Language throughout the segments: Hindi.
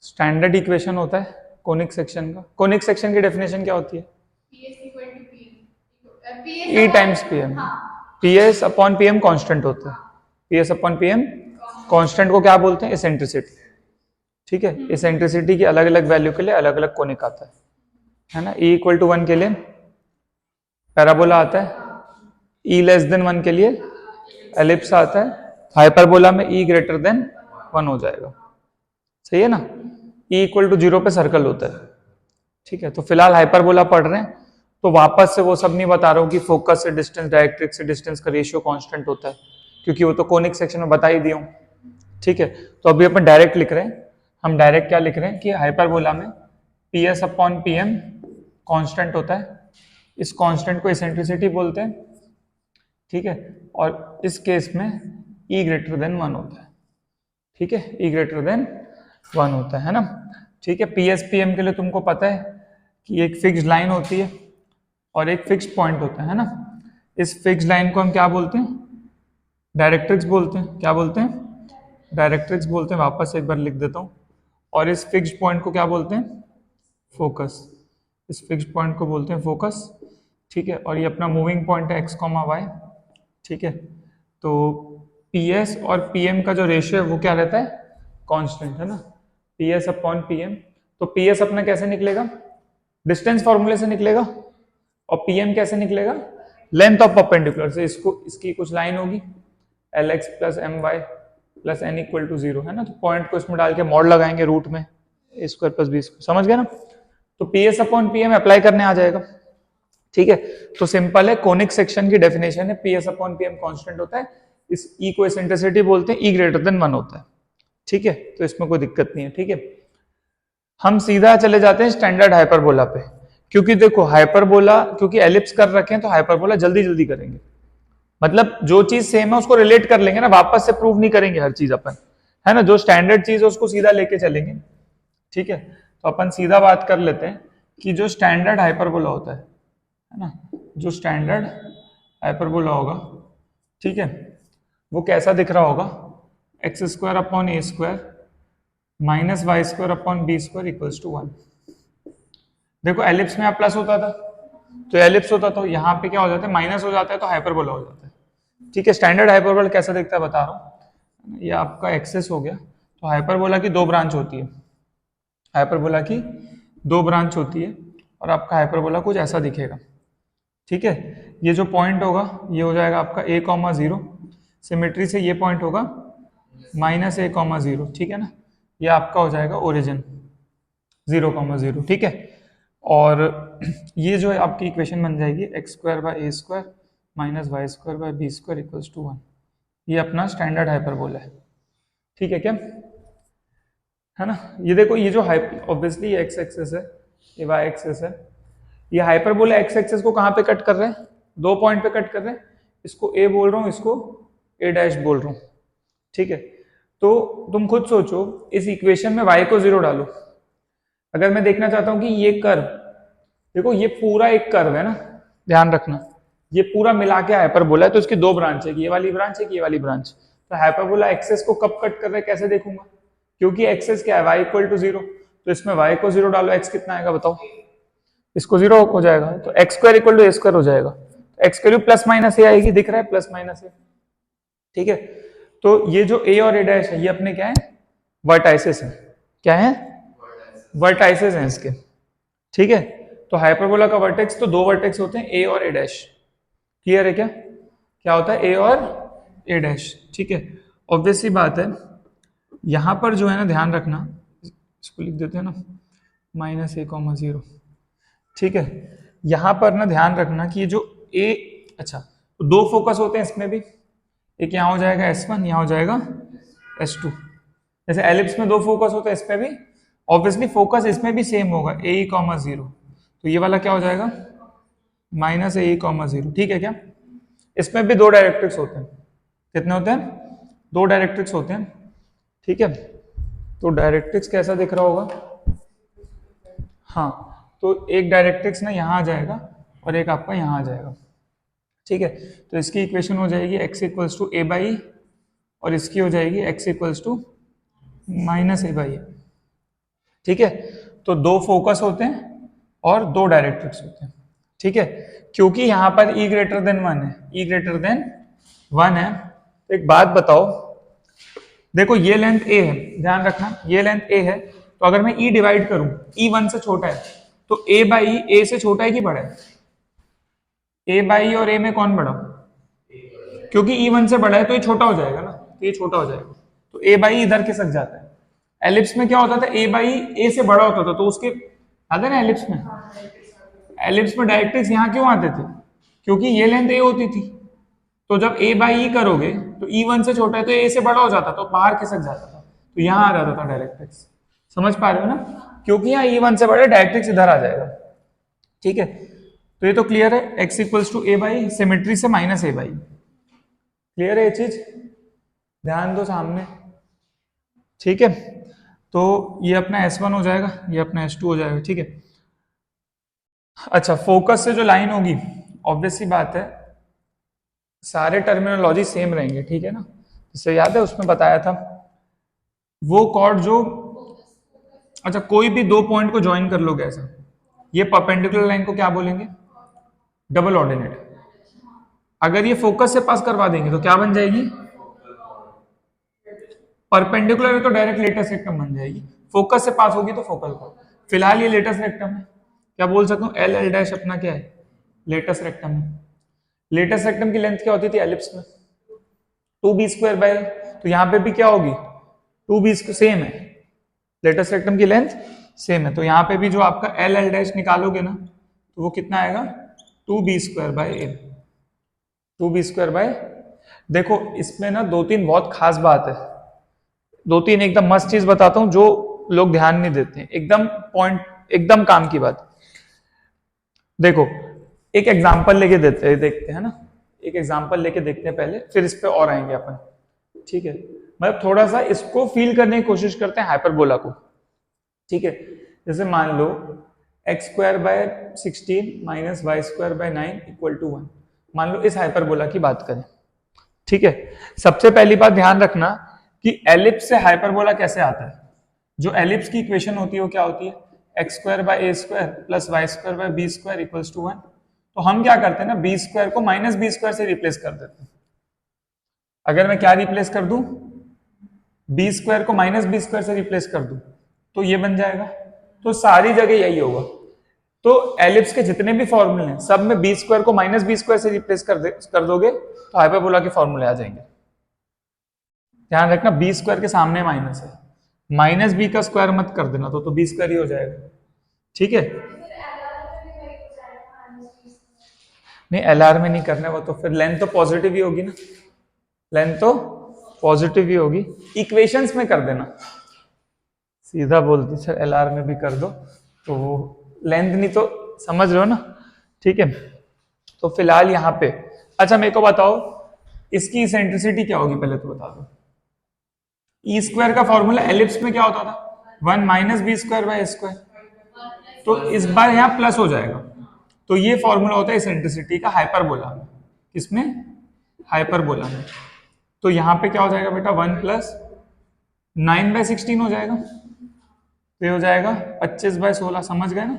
स्टैंडर्ड इक्वेशन होता है कोनिक सेक्शन का। कोनिक सेक्शन की डेफिनेशन क्या होती है? E times P M. P S upon P M constant होता है। P S upon P M constant को क्या बोलते हैं? इसेंट्रिसिटी। ठीक है, इसेंट्रिसिटी की अलग अलग वैल्यू के लिए अलग अलग कोनिक आता है ना। ई इक्वल टू 1 के लिए पैराबोला आता है, ई लेस देन 1 के लिए एलिप्स आता है, हाइपरबोला में ई ग्रेटर देन 1 हो जाएगा। सही है ना। ई इक्वल टू 0 पे सर्कल होता है। ठीक है, तो फिलहाल हाइपरबोला पढ़ रहे हैं तो वापस से वो सब नहीं बता रहा हूँ कि फोकस से डिस्टेंस, डायरेक्ट्रिक्स से डिस्टेंस का रेशियो कांस्टेंट होता है, क्योंकि वो तो कोनिक सेक्शन में बता ही दिया हूँ। ठीक है, तो अभी अपन डायरेक्ट लिख रहे हैं। हम डायरेक्ट क्या लिख रहे हैं कि हाइपरबोला में P S upon P M constant होता है। इस कांस्टेंट को इसेंट्रिसिटी बोलते हैं। ठीक है, और इस केस में ई ग्रेटर देन 1 होता है। ठीक है, ई ग्रेटर देन 1 होता है ना। ठीक है, पी एस पी एम के लिए तुमको पता है कि एक फिक्स्ड लाइन होती है और एक फिक्स्ड पॉइंट होता है ना। इस फिक्स्ड लाइन को हम क्या बोलते हैं? डायरेक्ट्रिक्स बोलते हैं। क्या बोलते हैं? डायरेक्ट्रिक्स बोलते हैं। वापस एक बार लिख देता हूँ। और इस फिक्स्ड पॉइंट को क्या बोलते हैं? फोकस। इस फिक्स्ड पॉइंट को बोलते हैं फोकस। ठीक है, और ये अपना मूविंग पॉइंट है एक्स कॉमा वाई। ठीक है, तो पी एस और पी एम का जो रेशियो है वो क्या रहता है? कांस्टेंट है ना। P S upon P M. तो पी एस अपना कैसे निकलेगा? डिस्टेंस फॉर्मूले से निकलेगा। और पी एम कैसे निकलेगा? लेंथ ऑफ परपेंडिकुलर से। इसको, इसकी कुछ लाइन होगी l x plus m y plus n equal to 0 है ना। तो पॉइंट को इसमें डाल के मॉड लगाएंगे रूट में a square plus b square. समझ गए ना। तो P S upon P M apply करने आ जाएगा। ठीक है, तो सिंपल है। कोनिक सेक्शन की डेफिनेशन है P S upon P M constant होता है। इस ई को इसेंट्रिसिटी बोलते हैं, ई ग्रेटर देन 1 होता है। ठीक है, तो इसमें कोई दिक्कत नहीं है। ठीक है, हम सीधा चले जाते हैं स्टैंडर्ड हाइपरबोला पे, क्योंकि देखो हाइपरबोला, क्योंकि एलिप्स कर रखे हैं तो हाइपरबोला जल्दी जल्दी करेंगे। मतलब जो चीज सेम है उसको रिलेट कर लेंगे ना, वापस से प्रूव नहीं करेंगे हर चीज अपन, है ना। जो स्टैंडर्ड चीज है उसको सीधा लेके चलेंगे। ठीक है, तो अपन सीधा बात कर लेते हैं कि जो स्टैंडर्ड हाइपरबोला होता है ना, जो स्टैंडर्ड हाइपरबोला होगा, ठीक है, वो कैसा दिख रहा होगा? X square upon a square minus y square upon b square equals to 1। देखो एलिप्स में प्लस होता था तो एलिप्स होता, तो यहाँ पे क्या हो जाता है? माइनस हो जाता है, तो हाइपरबोला हो जाता है। ठीक है, स्टैंडर्ड हाइपरबोला कैसा दिखता है बता रहा हूँ। ये आपका एक्सेस हो गया। तो हाइपरबोला की दो ब्रांच होती है। हाइपरबोला की दो ब्रांच होती है और आपका हाइपरबोला कुछ ऐसा दिखेगा। ठीक है, ये जो पॉइंट होगा ये हो जाएगा आपका a कॉमा 0। सिमेट्री से ये पॉइंट होगा माइनस a कॉमा 0। ठीक है ना, ये आपका हो जाएगा ओरिजिन 0 कॉमा 0। ठीक है, और ये जो है आपकी इक्वेशन बन जाएगी x square by a square minus y square by b square equals to 1। ये अपना स्टैंडर्ड हाइपरबोला है। ठीक है क्या, है ना। ये देखो, ये जो ऑब्वियसली एक्स एक्सेस है, ये वाई एक्सेस है। ये हाइपरबोला एक्स एक्सेस को कहाँ पे कट कर रहे हैं? दो पॉइंट पे कट कर रहे हैं। इसको ए बोल रहा हूँ, इसको ए डैश बोल रहा हूँ। ठीक है, तो तुम खुद सोचो, इस इक्वेशन में y को 0 डालो। अगर मैं देखना चाहता हूं कि ये कर्व, देखो ये पूरा एक कर्व है ना, ध्यान रखना, ये पूरा मिला के हाइपरबोला है। तो इसकी दो ब्रांच है, ये वाली ब्रांच है, ये वाली ब्रांच। तो हाइपरबोला एक्सेस को कब कट कर रहे हैं, कैसे देखूंगा? क्योंकि एक्सेस क्या है? y equal to 0। तो इसमें y को 0 डालो, x कितना आएगा बताओ? इसको 0 हो जाएगा, तो x square equal to a square हो जाएगा। एक्स की वैल्यू प्लस माइनस ए आएगी, दिख रहा है प्लस माइनस ए। ठीक है, तो ये जो ए और ए डैश है ये अपने क्या है? वर्टाइसेस है। क्या है? वर्टाइसेस हैं इसके। ठीक है, तो हाइपरबोला का वर्टेक्स, तो दो वर्टेक्स होते हैं ए और ए डैश। क्लियर है क्या? क्या होता है? ए और ए डैश। ठीक है, ऑब्वियस सी बात है। यहां पर जो है ना, ध्यान रखना, इसको लिख देते हैं ना माइनस ए कॉमा 0। ठीक है, यहां पर ना ध्यान रखना कि ये जो ए, अच्छा, तो दो फोकस होते हैं इसमें भी। एक यहाँ हो जाएगा S1, यहाँ हो जाएगा S2। जैसे एलिप्स में दो फोकस होते हैं, इसमें भी ऑब्वियसली फोकस इसमें भी सेम होगा, ए कॉमा 0। तो ये वाला क्या हो जाएगा? माइनस ए कॉमा 0। ठीक है क्या? इसमें भी दो डायरेक्ट्रिक्स होते हैं। कितने होते हैं? दो डायरेक्ट्रिक्स होते हैं। ठीक है, तो डायरेक्ट्रिक्स कैसा दिख रहा होगा? हाँ, तो एक डायरेक्ट्रिक्स ना यहाँ आ जाएगा और एक आपका यहाँ आ जाएगा। ठीक है, तो इसकी इक्वेशन हो जाएगी x equals to a by और इसकी हो जाएगी x equals to minus a by a. ठीक है, तो दो फोकस होते हैं और दो डायरेक्ट्रिक्स होते हैं। ठीक है, क्योंकि यहां पर E ग्रेटर देन 1 है, E ग्रेटर देन 1 है, तो एक बात बताओ, देखो ये लेंथ A है, ध्यान रखना ये लेंथ A है, तो अगर मैं E डिवाइड करूं, E 1 से छोटा है, तो A बाई A से छोटा है कि बड़ा है? A बाई और A में कौन बड़ा? क्योंकि E 1 से बड़ा है तो ये छोटा हो जाएगा ना, तो ये छोटा हो जाएगा, तो A बाई इधर खिसक जाता है। एलिप्स में क्या होता था, A बाई A से बड़ा होता था, तो उसके आता है ना एलिप्स में, एलिप्स में डायरेक्ट्रिक्स यहाँ क्यों आते थे? क्योंकि ये लेंथ A होती थी, तो जब A बाई E करोगे तो E 1 से छोटा है तो A से बड़ा हो जाता, तो बाहर खिसक जाता था, तो यहाँ आ जाता था डायरेक्ट्रिक्स। समझ पा रहे हो ना, क्योंकि यहाँ E 1 से बड़ा डायरेक्ट्रिक्स इधर आ जाएगा। ठीक है, तो ये तो क्लियर है, x equals to a by, symmetry से माइनस ए बाई। क्लियर है ये चीज, ध्यान दो सामने। ठीक है, तो ये अपना S1 हो जाएगा, ये अपना S2 हो जाएगा। ठीक है, अच्छा फोकस से जो लाइन होगी, ऑब्वियस सी बात है सारे टर्मिनोलॉजी सेम रहेंगे। ठीक है ना, जिससे याद है उसमें बताया था वो कॉर्ड जो, अच्छा कोई भी दो पॉइंट को ज्वाइन कर लोगे ऐसा, ये परपेंडिकुलर लाइन को क्या बोलेंगे? Double ordinate. अगर ये फोकस से पास करवा देंगे तो क्या बन जाएगी? परपेंडिकुलर है तो डायरेक्ट लेटेस्ट रेक्टम बन जाएगी, फोकस से पास होगी तो फोकल कॉर्ड। फिलहाल ये लेटेस्ट रेक्टम है, क्या बोल सकता हूँ, एल एल डैश अपना क्या है? लेटेस्ट रेक्टम है। लेटेस्ट रेक्टम की लेंथ क्या होती थी एलिप्स में? 2b स्क्वायर बाय, तो यहाँ पे भी क्या होगी? 2b सेम है, लेटेस्ट रेक्टम की लेंथ सेम है, तो यहाँ पे भी जो आपका एल एल डैश निकालोगे ना तो वो कितना आएगा? 2b square by A, 2b square by. देखो इसमें ना दो तीन बहुत खास बात है, दो तीन एकदम मस्त चीज बताता हूं जो लोग ध्यान नहीं देते, एकदम पॉइंट, एकदम काम की बात। देखो एक एग्जांपल लेके देखते हैं ना, एक एग्जांपल लेके देखते हैं पहले, फिर इस पे और आएंगे अपन। ठीक है, मतलब थोड़ा सा इसको फील करने की कोशिश करते हैं हाइपरबोला को। ठीक है, जैसे मान लो x square by 16 minus y square by 9 equal to 1, मान लो इस हाइपरबोला की बात करें। ठीक है, सबसे पहली बात ध्यान रखना कि एलिप्स से हाइपरबोला कैसे आता है। जो एलिप्स की इक्वेशन होती है वो क्या होती है? X square by a square plus y square by b square equals to 1। तो हम क्या करते हैं ना, बी स्क्वायर को माइनस बी स्क्वायर से रिप्लेस कर देते हैं। अगर मैं क्या रिप्लेस कर दूं, बी स्क्वायर को माइनस बी स्क्वायर से रिप्लेस कर दूं तो ये बन जाएगा, तो सारी जगह यही होगा। तो एलिप्स के जितने भी फॉर्मूले हैं सब में बी स्क्वायर को माइनस बी स्क्वायर से रिप्लेस कर दोगे तो हाइपरबोला के फॉर्मूले आ जाएंगे। ध्यान रखना बी स्क्वायर के सामने माइनस है, माइनस बी का स्क्वायर मत कर देना, तो बी स्क्वायर ही हो जाएगा। ठीक है, नहीं एलआर में नहीं करना, वो तो फिर लेंथ तो पॉजिटिव ही होगी ना, लेंथ तो पॉजिटिव ही होगी, इक्वेशंस में कर देना, सीधा बोलती सर एलआर में भी कर दो, तो वो लेंथ नहीं तो समझ रहे हो ना। ठीक है, तो फिलहाल यहाँ पे, अच्छा मेरे को बताओ इसकी इसेंट्रिसिटी क्या होगी, पहले तो बता दो। ई स्क्वायर का फॉर्मूला एलिप्स में क्या होता था? 1 minus b square by square, तो इस बार यहाँ प्लस हो जाएगा, तो ये फॉर्मूला होता है इसेंट्रिसिटी का हाइपरबोला में। किसमें? हाइपरबोला में। तो यहाँ पे क्या हो जाएगा बेटा, 1 प्लस 9 बाय 16 हो जाएगा, तो ये हो जाएगा 25 बाय 16, समझ गए ना,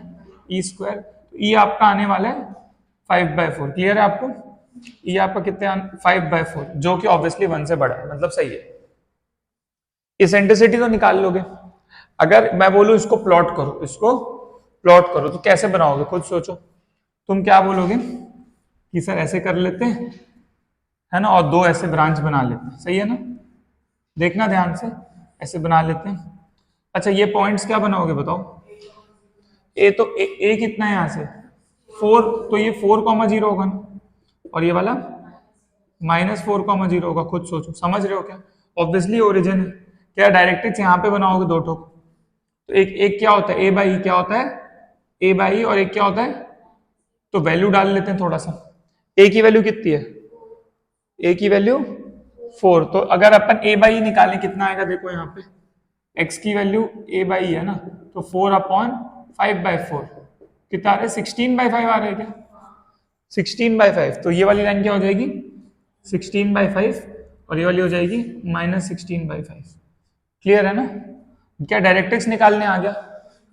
ई स्क्वायर। तो ई आपका आने वाला है 5 बाय 4, क्लियर है आपको? ई आपका कितने 5 बाय 4, जो कि ऑब्वियसली 1 से बड़ा है, मतलब सही है। इसेंट्रिसिटी तो निकाल लोगे। अगर मैं बोलूं इसको प्लॉट करो, इसको प्लॉट करो, तो कैसे बनाओगे खुद सोचो। तुम क्या बोलोगे कि सर ऐसे कर लेते हैं, है ना, और दो ऐसे ब्रांच बना लेते हैं, सही है ना, देखना ध्यान से, ऐसे बना लेते हैं। अच्छा ये पॉइंट्स क्या बनाओगे बताओ? ए तो ए कितना है यहाँ से 4, तो ये 4,0 होगा ना, और ये वाला -4,0 होगा, खुद सोचो, समझ रहे हो क्या? ऑब्वियसली ओरिजिन है, क्या डायरेक्ट्रिक्स यहाँ पे बनाओगे दो ठोक, तो एक क्या होता है, ए बाई क्या होता है, ए बाई, और एक क्या होता है, तो वैल्यू डाल लेते हैं थोड़ा सा। ए की वैल्यू कितनी है? ए की वैल्यू 4, तो अगर अपन ए बाई निकालें कितना आएगा, देखो यहाँ पे x की वैल्यू a बाई है ना, तो 4/5/4 कितना आ रहा है, 16/5 आ रहा है क्या? 16/5, तो ये वाली लाइन क्या हो जाएगी 16/5, और ये वाली हो जाएगी -16/5। क्लियर है ना? क्या डायरेक्ट्रिक्स निकालने आ गया?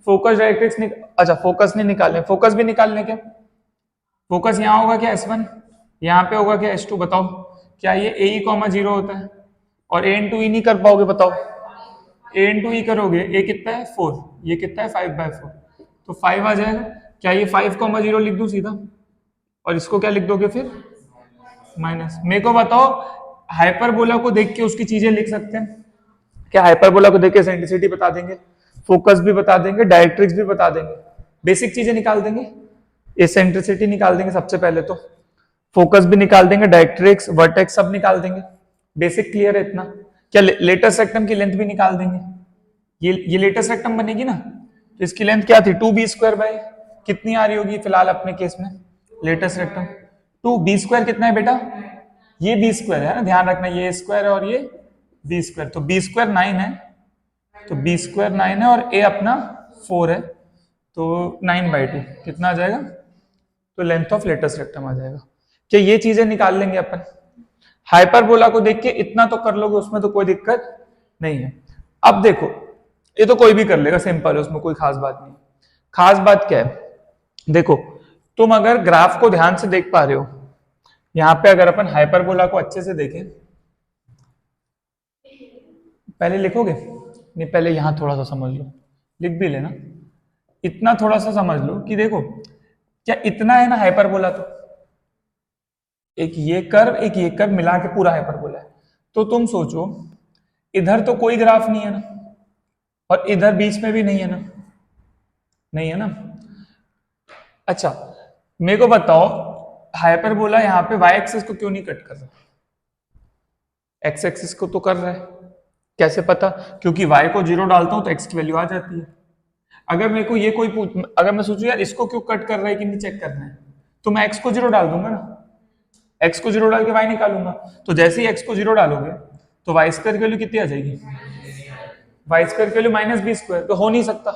फोकस डायरेक्ट्रिक्स अच्छा फोकस नहीं निकालने, फोकस भी निकालने क्या? फोकस यहाँ होगा क्या S1, यहाँ पे होगा क्या S2? बताओ क्या ये AE, 0 होता है? और A इंटू ई नहीं कर पाओगे? बताओ A इंटू ई करोगे, A कितना है 4, ये कितना है 5/4, तो 5 आ जाएगा। क्या ये 5, 0 लिख दूं सीधा, और इसको क्या लिख दोगे फिर माइनस? मेरे को बताओ हाइपरबोला को देख के उसकी चीजें लिख सकते हैं क्या? हाइपरबोला को देख के एसेंट्रिसिटी बता देंगे, फोकस भी बता देंगे, डायरेक्ट्रिक्स भी बता देंगे, बेसिक चीजें निकाल देंगे। एसेंट्रिसिटी निकाल देंगे सबसे पहले, तो फोकस भी निकाल देंगे, डायरेक्ट्रिक्स, वर्टेक्स सब निकाल देंगे। बेसिक क्लियर है इतना? क्या लेटेस्ट रेक्टम की लेंथ भी निकाल देंगे? ये लेटेस्ट रेक्टम बनेगी ना, तो इसकी लेंथ क्या थी 2b² बाय कितनी आ रही होगी फिलहाल अपने केस में लेटेस्ट रेक्टम? 2b² कितना है बेटा? ये b² है ना, ध्यान रखना ये स्क्वायर है और ये b², तो b² 9 है, तो b² 9 है और a अपना 4 है, तो 9/2 कितना आ जाएगा? तो लेंथ ऑफ लेटेस्ट रेक्टम आ जाएगा। क्या ये चीजें निकाल लेंगे अपन? हाइपरबोला को देख के इतना तो कर लोगे, उसमें तो कोई दिक्कत नहीं है। अब देखो ये तो कोई भी कर लेगा, सिंपल है, उसमें कोई खास बात नहीं। खास बात क्या है? देखो तुम अगर ग्राफ को ध्यान से देख पा रहे हो, यहां पे अगर अपन हाइपरबोला को अच्छे से देखें, पहले लिखोगे नहीं, पहले यहां थोड़ा सा समझ लो, लिख भी लेना, इतना थोड़ा सा समझ लो कि देखो क्या इतना है ना हाइपरबोला, तो एक ये कर्व मिला के पूरा हाइपरबोला है। तो तुम सोचो इधर तो कोई ग्राफ नहीं है ना, और इधर बीच में भी नहीं है ना, नहीं है ना। अच्छा मेरे को बताओ हाइपरबोला यहाँ पे y एक्सिस को क्यों नहीं कट कर रहा? x एक्सिस को तो कर रहा है। कैसे पता? क्योंकि y को 0 डालता हूं तो x की वैल्यू आ जाती है। अगर मेरे को ये कोई अगर मैं सोचूं यार इसको क्यों कट कर रहा है कि नहीं चेक करना है, तो मैं x को 0 डाल दूंगा ना, x को 0 डाल के y निकालूंगा। तो जैसे ही x को 0 डालोगे तो y² की वैल्यू कितनी आ जाएगी? y² की वैल्यू -b², तो हो नहीं सकता,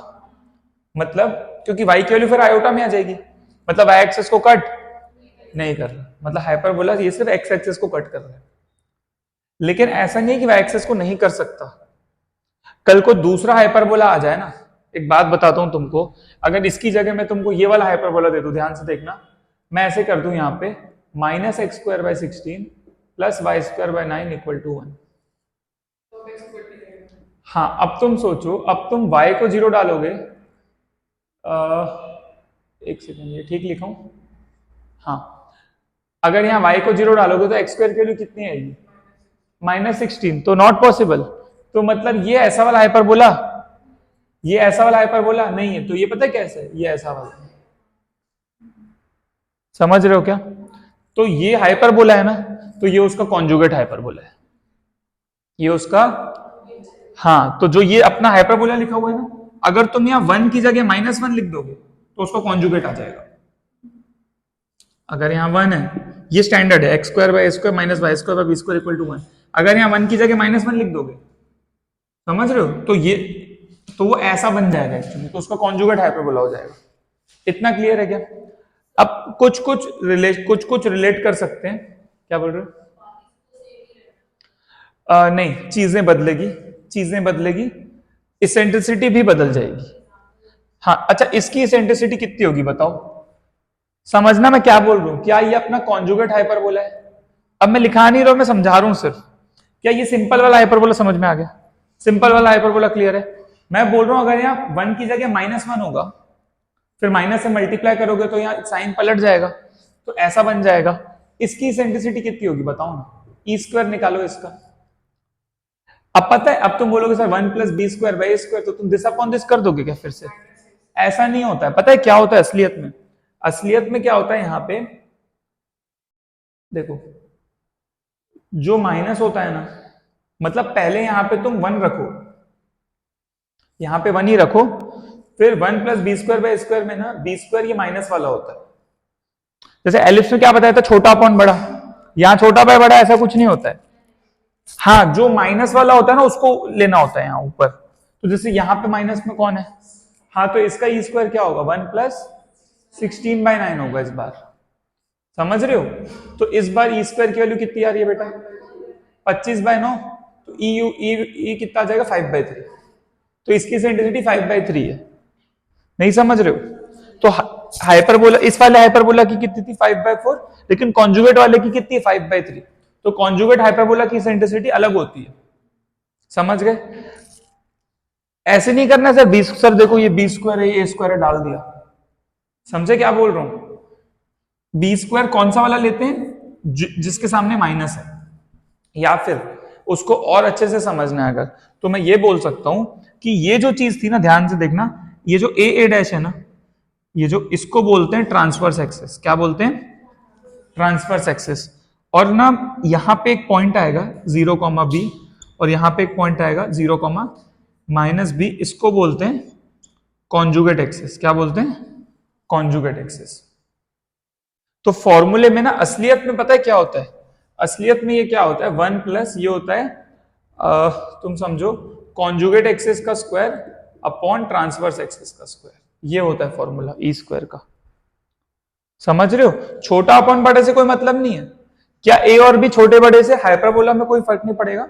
मतलब क्योंकि y की वैल्यू फिर आयोटा में आ जाएगी, मतलब y एक्सिस को कट नहीं कर रहा, मतलब हाइपरबोला ये सिर्फ x एक्सिस को कट कर रहा है। लेकिन ऐसा नहीं कि y एक्सिस को नहीं कर सकता। कल को दूसरा हाइपरबोला आ जाए ना, एक बात बताता हूं तुमको, अगर इसकी जगह मैं तुमको ये वाला हाइपरबोला दे दूं, ध्यान से देखना, मैं ऐसे कर दूं यहाँ पे -x²/16 + y²/9 = 1। हाँ अब तुम सोचो, अब तुम y को 0 डालोगे, एक सेकंड ये ठीक लिखा हूं, हाँ अगर यहाँ y को 0 डालोगे तो x² की वैल्यू कितनी आएगी? -16, तो नॉट पॉसिबल। तो मतलब ये ऐसा वाला हाइपरबोला, ये ऐसा वाला हाइपरबोला नहीं है, तो ये पता है कैसे है? ये ऐसा वाला, समझ रहे हो क्या? तो ये हाइपरबोला है ना, तो ये उसका कॉन्जुगेट हाइपरबोला है, ये उसका, हाँ तो जो ये अपना हाइपरबोला लिखा हुआ है ना, अगर तुम यहाँ 1 की जगह -1 लिख दोगे तो उसका कॉन्जुगेट आ जाएगा। अगर यहाँ 1 है, ये स्टैंडर्ड है, x² - y² = 1, अगर यहाँ 1 की जगह -1 लिख दोगे, समझ रहे हो, तो ये तो वो ऐसा बन जाएगा एक्चुअली, तो उसका कॉन्जुगेट हाइपरबोला हो जाएगा। इतना क्लियर है क्या? अब कुछ रिलेट कर सकते हैं, क्या बोल रहे हो? नहीं, चीजें बदलेगी, इसेंट्रिसिटी भी बदल जाएगी। हाँ अच्छा इसकी इसेंट्रिसिटी कितनी होगी बताओ? समझना मैं क्या बोल रहा हूं, क्या ये अपना कॉन्जुगेट हाइपरबोला है? अब मैं लिखा नहीं रहा हूं, मैं समझा रहा हूं सिर्फ। क्या ये सिंपल वाला हाइपरबोला समझ में आ गया? सिंपल वाला हाइपरबोला क्लियर है? मैं बोल रहा हूं अगर यहाँ 1 की जगह -1 होगा, फिर माइनस से मल्टीप्लाई करोगे तो यहाँ साइन पलट जाएगा, तो ऐसा बन जाएगा। इसकी इसेंट्रिसिटी कितनी होगी बताओ ना, e² निकालो इसका। अब पता है, अब तुम बोलोगे सर 1 + b²/a², तो तुम दिस अपॉन दिस कर दोगे क्या फिर से? ऐसा नहीं होता है। पता है क्या होता है असलियत में? असलियत में क्या होता है, यहाँ पे देखो, जो माइनस होता है ना, मतलब पहले यहां पे तुम 1 रखो, यहां पे 1 ही रखो, फिर 1 + b²/a² में ना b² ये माइनस वाला होता है। जैसे एलिप्स में क्या बताया था, छोटा अपॉन बड़ा, यहां छोटा बाय बड़ा ऐसा कुछ नहीं होता है। हाँ जो माइनस वाला होता है ना उसको लेना होता है यहाँ ऊपर, तो जैसे यहाँ पे माइनस में कौन है, हाँ तो इसका e² क्या होगा, 1 + 16/9 होगा इस बार, समझ रहे हो? तो इस बार e² की वैल्यू कितनी आ रही है बेटा? 25/9, तो ई कितना आ जाएगा 5/3, तो इसकी इसेंट्रिसिटी 5/3 है। नहीं समझ रहे हो? तो हाइपरबोला, इस वाले हाइपरबोला की कितनी थी 5/4, लेकिन कॉन्जुगेट वाले की कितनी है 5/3। तो कॉन्जुगेट हाइपरबोला की इसेंट्रिसिटी अलग होती है, समझ गए? ऐसे नहीं करना सर, बी सर देखो ये बी स्क्वायर है, ये स्क्वायर है, डाल दिया। समझे क्या बोल रहा हूं? बी स्क्वायर कौन सा वाला लेते हैं जिसके सामने माइनस है, या फिर उसको और अच्छे से समझना है अगर, तो मैं ये बोल सकता हूं कि ये जो चीज थी ना, ध्यान से देखना, ये जो ए डैश है ना, ये जो इसको बोलते हैं ट्रांसवर्स एक्सिस। क्या बोलते हैं? Transverse axis. और ना यहां पे एक पॉइंट आएगा 0,b, और यहां पे एक पॉइंट आएगा 0,-b, इसको बोलते हैं कॉन्जुगेट एक्सिस। क्या बोलते हैं? Conjugate axis. तो फॉर्मूले में ना असलियत में पता है क्या होता है? असलियत में ये क्या होता है, 1 प्लस ये होता है तुम समझो कॉन्जुगेट एक्सिस का स्क्वायर अपॉन ट्रांसवर्स एक्सिस का स्क्वायर, ये होता है फॉर्मूला ई स्क्वायर का। समझ रहे हो? छोटा अपॉन बड़े से कोई मतलब नहीं है। क्या ए और बी छोटे बड़े से हाइपरबोला में कोई फर्क नहीं पड़ेगा?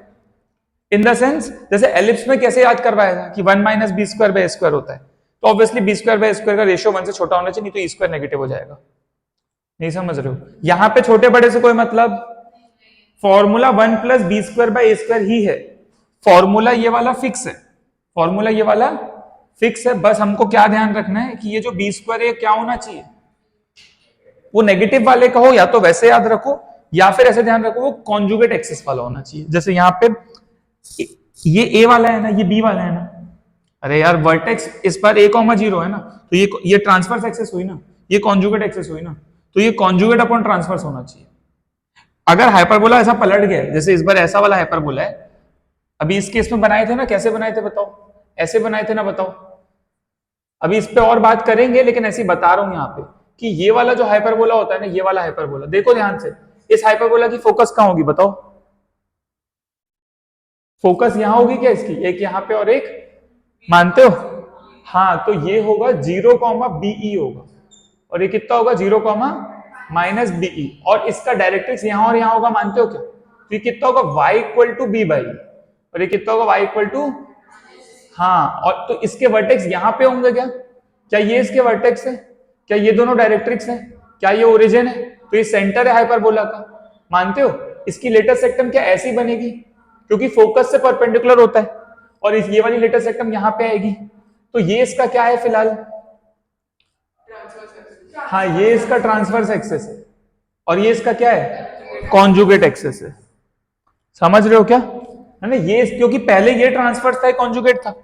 इन द सेंस, जैसे एलिप्स में कैसे याद करवाया था कि 1 - b स्क्वायर बाय स्क्वायर होता है, तो obviously b square by square का रेशियो 1 से छोटा होना चाहिए, नहीं तो ई स्क्वायर नेगेटिव हो जाएगा। नहीं समझ रहे हो? यहां पे छोटे बड़े से कोई मतलब, formula 1 + b square by a square ही है। फॉर्मूला ये वाला फिक्स है, फॉर्मूला ये वाला फिक्स है। बस हमको क्या ध्यान रखना है कि ये जो बी स्क्वायर है क्या होना चाहिए, वो नेगेटिव वाले का हो, या तो वैसे याद रखो, या फिर ऐसे ध्यान रखो वो कॉन्जुगेट एक्सिस वाला होना चाहिए। जैसे यहाँ पे ये ए वाला है ना, ये बी वाला है ना, अरे यार वर्टेक्स इस पर a,0 है ना, तो ये ट्रांसफर्स एक्सिस हुई ना, ये कॉन्जुगेट एक्सिस हुई ना, तो ये कॉन्जुगेट अपॉन ट्रांसफर्स होना चाहिए। अगर हाइपरबोला ऐसा पलट गया, जैसे इस बार ऐसा वाला हाइपरबोला है, अभी इस केस में बनाए थे ना, कैसे बनाए थे बताओ? ऐसे बनाए थे ना, बताओ। अभी इस पे और बात करेंगे, लेकिन ऐसे ही बता रहा हूं यहाँ पे कि ये वाला जो हाइपरबोला होता है ना, ये वाला हाइपरबोला, देखो ध्यान से, इस हाइपरबोला की फोकस कहां होगी बताओ? फोकस यहां होगी क्या इसकी? एक यहां पे और एक, मानते हो? हाँ, तो ये होगा 0,BE होगा, और ये कितना होगा 0,-BE, और इसका डायरेक्ट्रिक्स यहां और यहां होगा, मानते हो क्या? तो ये कितना होगा y = b/e, और ये कितना होगा y = हाँ, और तो इसके वर्टेक्स यहां पे होंगे क्या? क्या ये इसके वर्टेक्स है? क्या ये दोनों डायरेक्ट्रिक्स है? क्या ये ओरिजिन है? तो ये सेंटर है हाइपरबोला का, मानते हो? इसकी लेटेस्ट सेक्टम क्या ऐसी बनेगी, क्योंकि फोकस से परपेंडिकुलर होता है, और ये वाली लेटेस्ट सेक्टम यहां पे आएगी, तो ये इसका क्या है फिलहाल? हाँ, ये इसका ट्रांसवर्स एक्सिस है, और ये इसका क्या है? कॉन्जुगेट एक्सिस है। समझ रहे हो क्या? है ना, ये क्योंकि पहले ये ट्रांसवर्स था, कॉन्जुगेट था।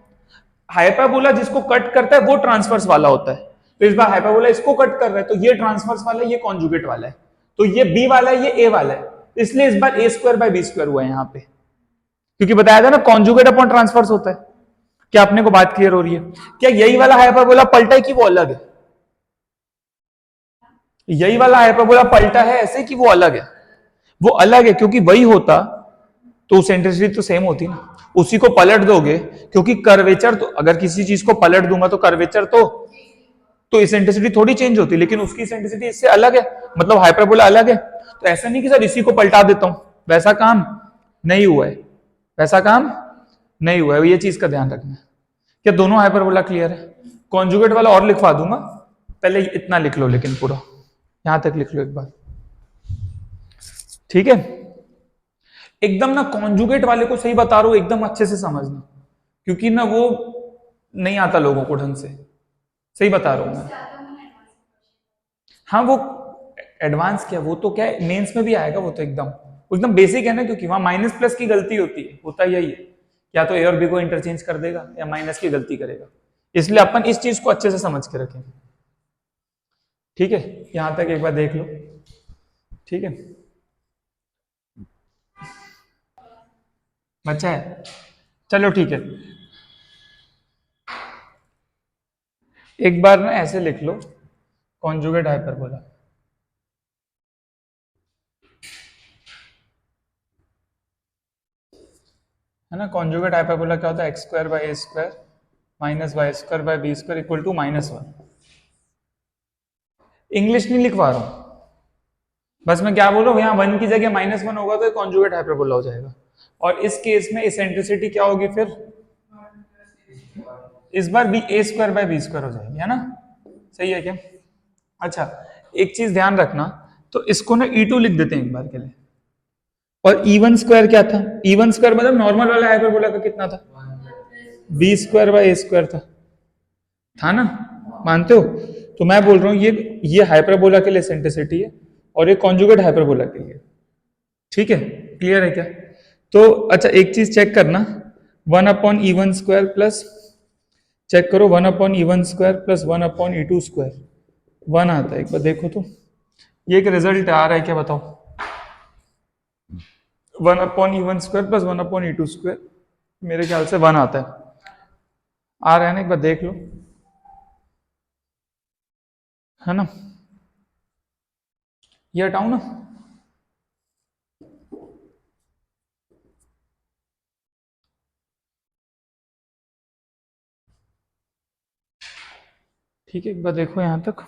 हाइपरबोला जिसको कट करता है वो ट्रांसवर्स वाला होता है, तो इस बार हाइपरबोला इसको कट कर रहा है, तो ये ट्रांसवर्स वाला है, ये कॉन्जुगेट वाला है, तो ये बी वाला है, ये ए वाला है, इसलिए इस बार a square by b square हुआ है यहाँ पे, क्योंकि बताया था ना कॉन्जुगेट अपॉन ट्रांसवर्स होता है। क्या अपने को बात क्लियर हो रही है? क्या यही वाला हाइपरबोला पलटा है कि वो अलग है? यही वाला हाइपरबोला पलटा है ऐसे कि वो अलग है? वो अलग है, क्योंकि वही होता तो सेंट्रिसिटी तो सेम होती ना, उसी को पलट दोगे, क्योंकि कर्वेचर तो, अगर किसी चीज को पलट दूंगा तो कर्वेचर तो इसेंट्रिसिटी थोड़ी चेंज होती, लेकिन उसकी इसेंट्रिसिटी इससे अलग है, मतलब हाइपरबोला अलग है। तो ऐसा नहीं कि सर इसी को पलटा देता हूं, वैसा काम नहीं हुआ है, वैसा काम नहीं हुआ है, ये चीज का ध्यान रखना है। क्या दोनों हाइपरबोला क्लियर है? कॉन्जुगेट वाला और लिखवा दूंगा, पहले इतना लिख लो, लेकिन पूरा यहां तक लिख लो एक बार, ठीक है? एकदम ना कॉन्जुगेट वाले को सही बता रहा हूं, एकदम अच्छे से समझना, क्योंकि ना वो नहीं आता लोगों को ढंग से, सही बता रहा हूं मैं। हाँ, वो एडवांस क्या, वो तो क्या है, मेंस में भी आएगा, वो तो एकदम बेसिक है ना, क्योंकि वहां माइनस प्लस की गलती होती है, होता यही है, या तो ए और बी को इंटरचेंज कर देगा या माइनस की गलती करेगा, इसलिए अपन इस चीज को अच्छे से समझ के रखें, ठीक है? यहां तक एक बार देख लो, ठीक है? बच्चा है, चलो ठीक है, एक बार ना ऐसे लिख लो, कॉन्जुगेट हाइपरबोला, है ना? कॉन्जुगेट हाइपरबोला क्या होता है? x² by a square minus y square by b square equal to -1। English नहीं लिखवा रहा हूं, बस मैं क्या बोल रहा हूं, यहाँ 1 की जगह -1 होगा तो कॉन्जुगेट हाइपरबोला हो जाएगा। और इस केस में इसेंट्रिसिटी क्या होगी फिर, इस बार b a square by b square हो जाएगी, है ना? सही है क्या? अच्छा, एक चीज ध्यान रखना, तो इसको ना E2 लिख देते हैं एक बार के लिए। और E1 स्क्वायर क्या था? E1 स्क्वायर मतलब नॉर्मल वाला हाइपरबोला का कितना था? B square by a square था ना? मानते हो? तो मैं बोल रहा हूं ये हाइपरबोला के लिए इसेंट्रिसिटी है और ये कॉन्जुगेट हाइपरबोला के लिए। ठीक है, क्लियर है क्या? तो अच्छा, एक चीज चेक करना, 1/E1 स्क्वायर प्लस, चेक करो 1/E1 square plus 1/E2 square 1 आता है, एक बार देखो तो ये एक रिजल्ट आ रहा है क्या, बताओ? 1/E1 square plus 1/E2 square, मेरे ख्याल से 1 आता है, आ रहा है ना? एक बार देख लो, है ना? ये हटाऊं ना? ठीक है, एक बार देखो यहां तक,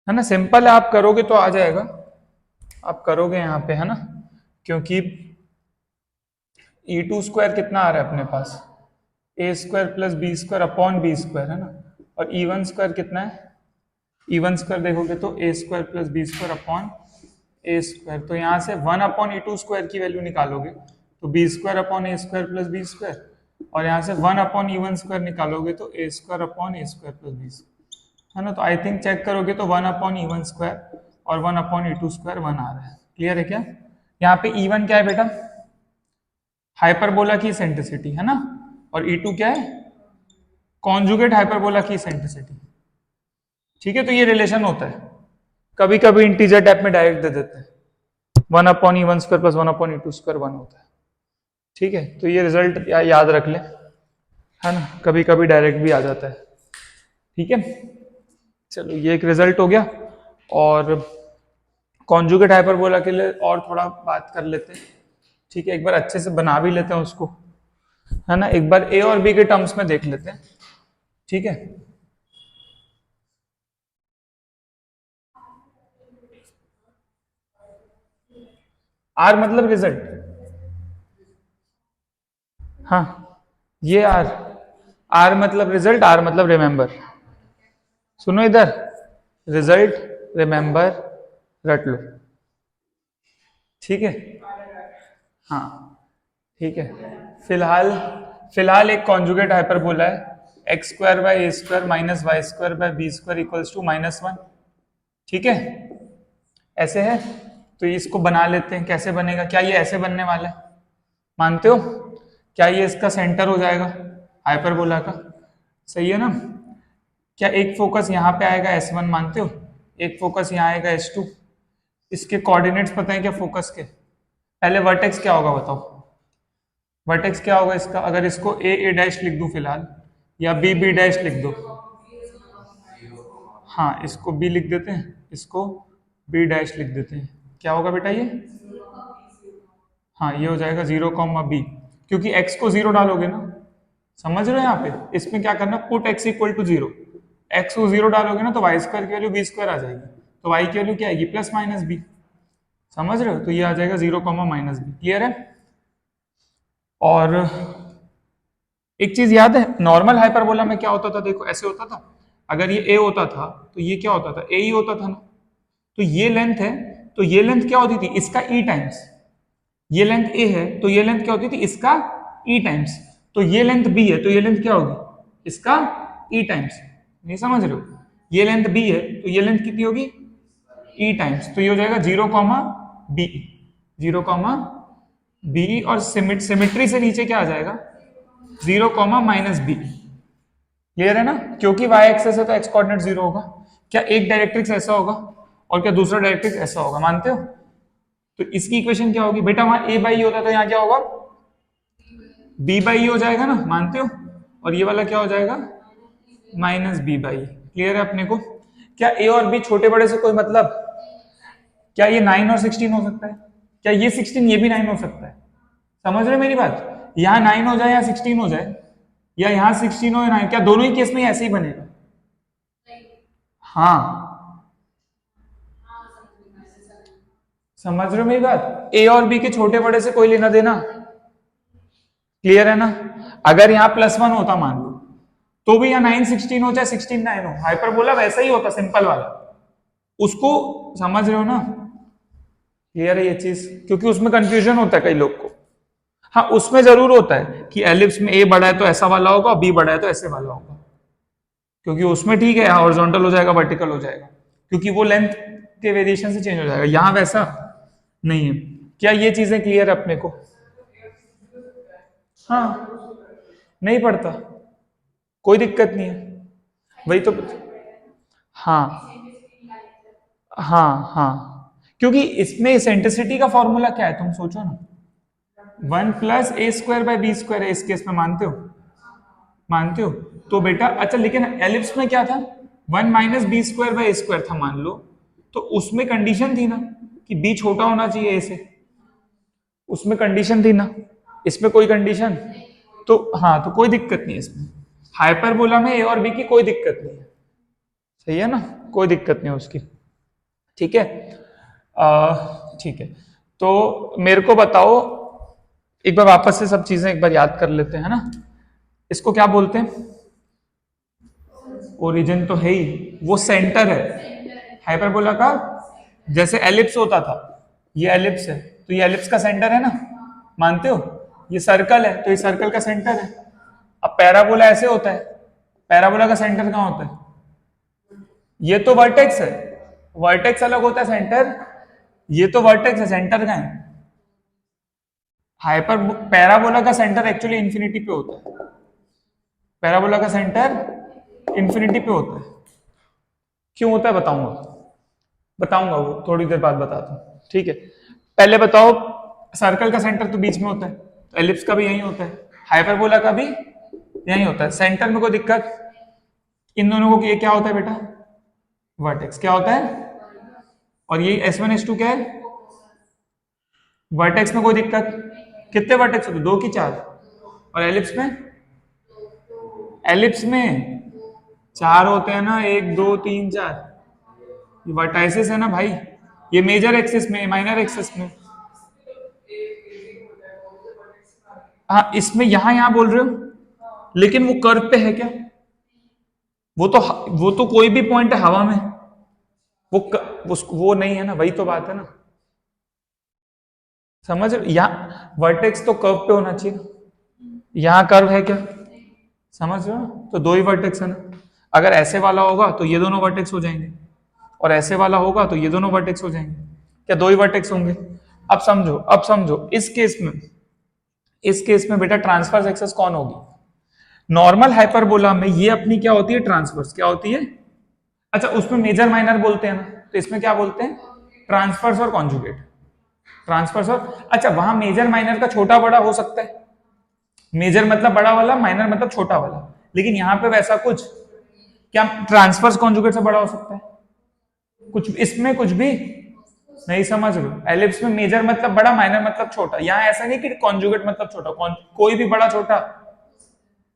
है ना? सिंपल है, आप करोगे तो आ जाएगा, आप करोगे यहाँ पे, है ना? क्योंकि E2 स्क्वायर कितना आ रहा है अपने पास, a square plus b square upon b square, है ना? और E1 स्क्वायर कितना है? E1 स्क्वायर देखोगे तो a square plus b square upon a square, तो यहाँ से 1/E2 स्क्वायर की वैल्यू निकालोगे तो b square upon a square plus b square, और यहाँ से 1/E1 स्क्वायर निकालोगे तो a square upon a square plus b square, है ना? तो आई थिंक चेक करोगे तो 1/E1 स्क्वायर और 1/E2 स्क्वायर 1 आ रहा है। क्लियर है क्या? यहाँ पे E1 क्या है बेटा? हाइपरबोला की इसेंट्रिसिटी, है ना? और E2 क्या है? कॉन्जुगेट हाइपरबोला की इसेंट्रिसिटी। ठीक है, तो ये रिलेशन होता है, कभी कभी इंटीजर टाइप में डायरेक्ट दे देते हैं, 1/E1 square plus 1/E2 square 1 होता है। ठीक है, तो ये रिजल्ट याद रख ले, है ना? कभी कभी डायरेक्ट भी आ जाता है। ठीक है, चलो ये एक रिजल्ट हो गया। और कॉन्जुगेट हाइपरबोला के लिए और थोड़ा बात कर लेते हैं। ठीक है, एक बार अच्छे से बना भी लेते हैं उसको, है ना? एक बार ए और बी के टर्म्स में देख लेते हैं। ठीक है, आर मतलब रिजल्ट, हाँ ये आर, आर मतलब रिजल्ट, आर मतलब रिमेंबर। सुनो इधर, रिजल्ट, रिमेंबर, रट लो। ठीक है, हाँ ठीक है। फिलहाल फिलहाल एक कॉन्जुगेट हाइपरबोला है x square by a square minus y square by b square equals to -1। ठीक है, ऐसे है, तो इसको बना लेते हैं। कैसे बनेगा? क्या ये ऐसे बनने वाला है? मानते हो? क्या ये इसका सेंटर हो जाएगा हाइपरबोला का? सही है ना? क्या एक फोकस यहाँ पे आएगा S1, मानते हो? एक फोकस यहाँ आएगा S2। इसके कोऑर्डिनेट्स पता है क्या फोकस के? पहले वर्टेक्स क्या होगा बताओ? वर्टेक्स क्या होगा इसका? अगर इसको ए डैश लिख दूं फिलहाल, या बी डैश लिख दो, हाँ इसको बी लिख देते हैं, इसको बी डैश लिख देते हैं, क्या होगा बेटा ये? हाँ ये हो जाएगा 0,b, क्योंकि x को 0 डालोगे ना, समझ रहे हो? यहाँ पे इसमें क्या करना, put x equal to 0, x को 0 डालोगे ना तो वाई स्क्वायर की वैल्यू बी स्क्वायर आ जाएगी, तो y की वैल्यू क्या आएगी? Plus minus b. समझ रहे हो? तो ये आ जाएगा 0,-b। क्लियर है? और एक चीज याद है, नॉर्मल हाइपरबोला में क्या होता था? देखो ऐसे होता था, अगर ये a होता था तो ये क्या होता था? a ही होता था ना। तो ये लेंथ है, तो ये लेंथ क्या होती थी? इसका e टाइम्स। ये लेंथ a है तो ये लेंथ क्या होती थी? इसका e टाइम्स। तो ये लेंथ b है तो ये लेंथ क्या होगी? इसका e टाइम्स। नहीं समझ रहे हो? ये लेंथ b है तो ये लेंथ कितनी होगी? e times. तो ये हो जाएगा 0,b, 0,b, और सिमेट्री से नीचे क्या आ जाएगा? 0,-b। क्लियर है ना? क्योंकि y एक्सेस है तो x कोऑर्डिनेट 0 होगा। क्या एक डायरेक्ट्रिक्स ऐसा होगा और क्या दूसरा डायरेक्ट्रिक्स ऐसा होगा? मानते हो? तो इसकी इक्वेशन क्या होगी बेटा? वहां a बाई होता है तो यहाँ क्या होगा? b बाई हो जाएगा ना, मानते हो? और ये वाला क्या हो जाएगा? -b by. क्लियर है अपने को? क्या a और b छोटे बड़े से कोई मतलब? क्या ये 9 और 16 हो सकता है? क्या ये 16 ये भी 9 हो सकता है? समझ रहे हो मेरी बात? यहाँ 9 हो जाए या 16 हो जाए, या यहाँ 16 हो या 9, क्या दोनों ही केस में ऐसे ही बनेगा? हाँ समझ रहे हो मेरी बात? ए और बी के छोटे बड़े से कोई लेना देना, क्लियर है ना? अगर यहाँ +1 होता मान लो, तो भी यहाँ 916 हो चाहे 16 9 हो, हाइपरबोला वैसा ही होता, सिंपल वाला। उसको समझ रहे हो ना? क्लियर है ये चीज? क्योंकि उसमें कंफ्यूजन होता है कई लोग को। हाँ, उसमें जरूर होता है कि एलिप्स में ए बड़ा है तो ऐसा वाला होगा, बी बड़ा है तो ऐसे वाला होगा, क्योंकि उसमें ठीक है हॉरिजॉन्टल हो जाएगा, वर्टिकल हो जाएगा, क्योंकि वो लेंथ के वेरिएशन से चेंज हो जाएगा। यहां वैसा नहीं है। क्या ये चीजें क्लियर है अपने को? हाँ, नहीं पड़ता, कोई दिक्कत नहीं है, वही तो। हाँ हाँ हाँ, क्योंकि इसमें एसेंट्रिसिटी का फॉर्मूला क्या है तुम सोचो ना, 1 + a² / b² है, इस केस में मानते हो? मानते हो? तो बेटा अच्छा, लेकिन एलिप्स में क्या था, 1 - b² / a² था मान लो, तो उसमें कंडीशन थी ना कि b छोटा होना चाहिए a से, उसमें कंडीशन थी ना, इसमें कोई कंडीशन? तो हाँ, तो कोई दिक्कत नहीं है इसमें, हाइपरबोला में a और b की कोई दिक्कत नहीं है, सही है ना? कोई दिक्कत नहीं है उसकी, ठीक है। ठीक है, तो मेरे को बताओ, एक बार वापस से सब चीजें एक बार याद कर लेते हैं ना। इसको क्या बोलते हैं? ओरिजिन तो है ही, वो सेंटर है हाइपरबोला का। जैसे एलिप्स होता था, ये एलिप्स है तो ये एलिप्स का सेंटर है ना, मानते हो? ये सर्कल है तो ये सर्कल का सेंटर है। अब पैराबोला ऐसे होता है, पैराबोला का सेंटर कहाँ होता है? ये तो वर्टेक्स है, वर्टेक्स अलग होता है सेंटर, ये तो वर्टेक्स है, सेंटर कहाँ है? हाइपर पैराबोला का सेंटर एक्चुअली इंफिनिटी पे होता है, पैराबोला का सेंटर इंफिनिटी पे होता है। क्यों होता है बताऊंगा, बताऊंगा वो थोड़ी देर बाद बताता हूँ, ठीक है। पहले बताओ, सर्कल का सेंटर तो बीच में होता है, तो एलिप्स का भी यही होता है, हाइपरबोला का भी यही होता है। सेंटर में कोई दिक्कत? इन दोनों को ये क्या होता है बेटा? वर्टेक्स क्या होता है? और ये S1 S2 क्या है? वर्टेक्स में कोई दिक्कत? कितने वर्टेक्स होते? 2 की 4? और एलिप्स में? एलिप्स में 4 होते हैं ना, 1 2 3 4, ये वर्टाइसिस है ना भाई, ये मेजर एक्सिस में, माइनर एक्सिस में। हाँ, इसमें यहां बोल रहे हो, लेकिन वो कर्व पे है क्या? वो तो कोई भी पॉइंट है हवा में, वो नहीं है ना, वही तो बात है ना। समझ रहे? यहाँ वर्टेक्स तो कर्व पे होना चाहिए, यहाँ कर्व है क्या? समझ रहे हो? तो 2 ही वर्टेक्स है ना। अगर ऐसे वाला होगा तो ये दोनों वर्टेक्स हो जाएंगे, और ऐसे वाला होगा तो ये दोनों वर्टेक्स हो जाएंगे। क्या 2 ही वर्टेक्स होंगे? अब समझो, अब समझो, इस केस में बेटा ट्रांसफर्स एक्सेस कौन होगी? नॉर्मल हाइपरबोला में ये अपनी क्या होती है? ट्रांसफर्स क्या होती है? अच्छा, उसमें मेजर माइनर बोलते हैं ना, तो इसमें क्या बोलते हैं? ट्रांसफर्स और कॉन्जुगेट। ट्रांसफर्स और, अच्छा वहां मेजर माइनर का छोटा बड़ा हो सकता है, मेजर मतलब बड़ा वाला, माइनर मतलब छोटा वाला, लेकिन यहां पे वैसा कुछ, क्या ट्रांसफर्स कॉन्जुगेट से बड़ा हो सकता है? कुछ इसमें कुछ भी नहीं, समझ रहे हो? एलिप्स में मेजर मतलब बड़ा, माइनर मतलब छोटा, यहाँ ऐसा नहीं कि कॉन्जुगेट मतलब छोटा, कोई भी बड़ा छोटा,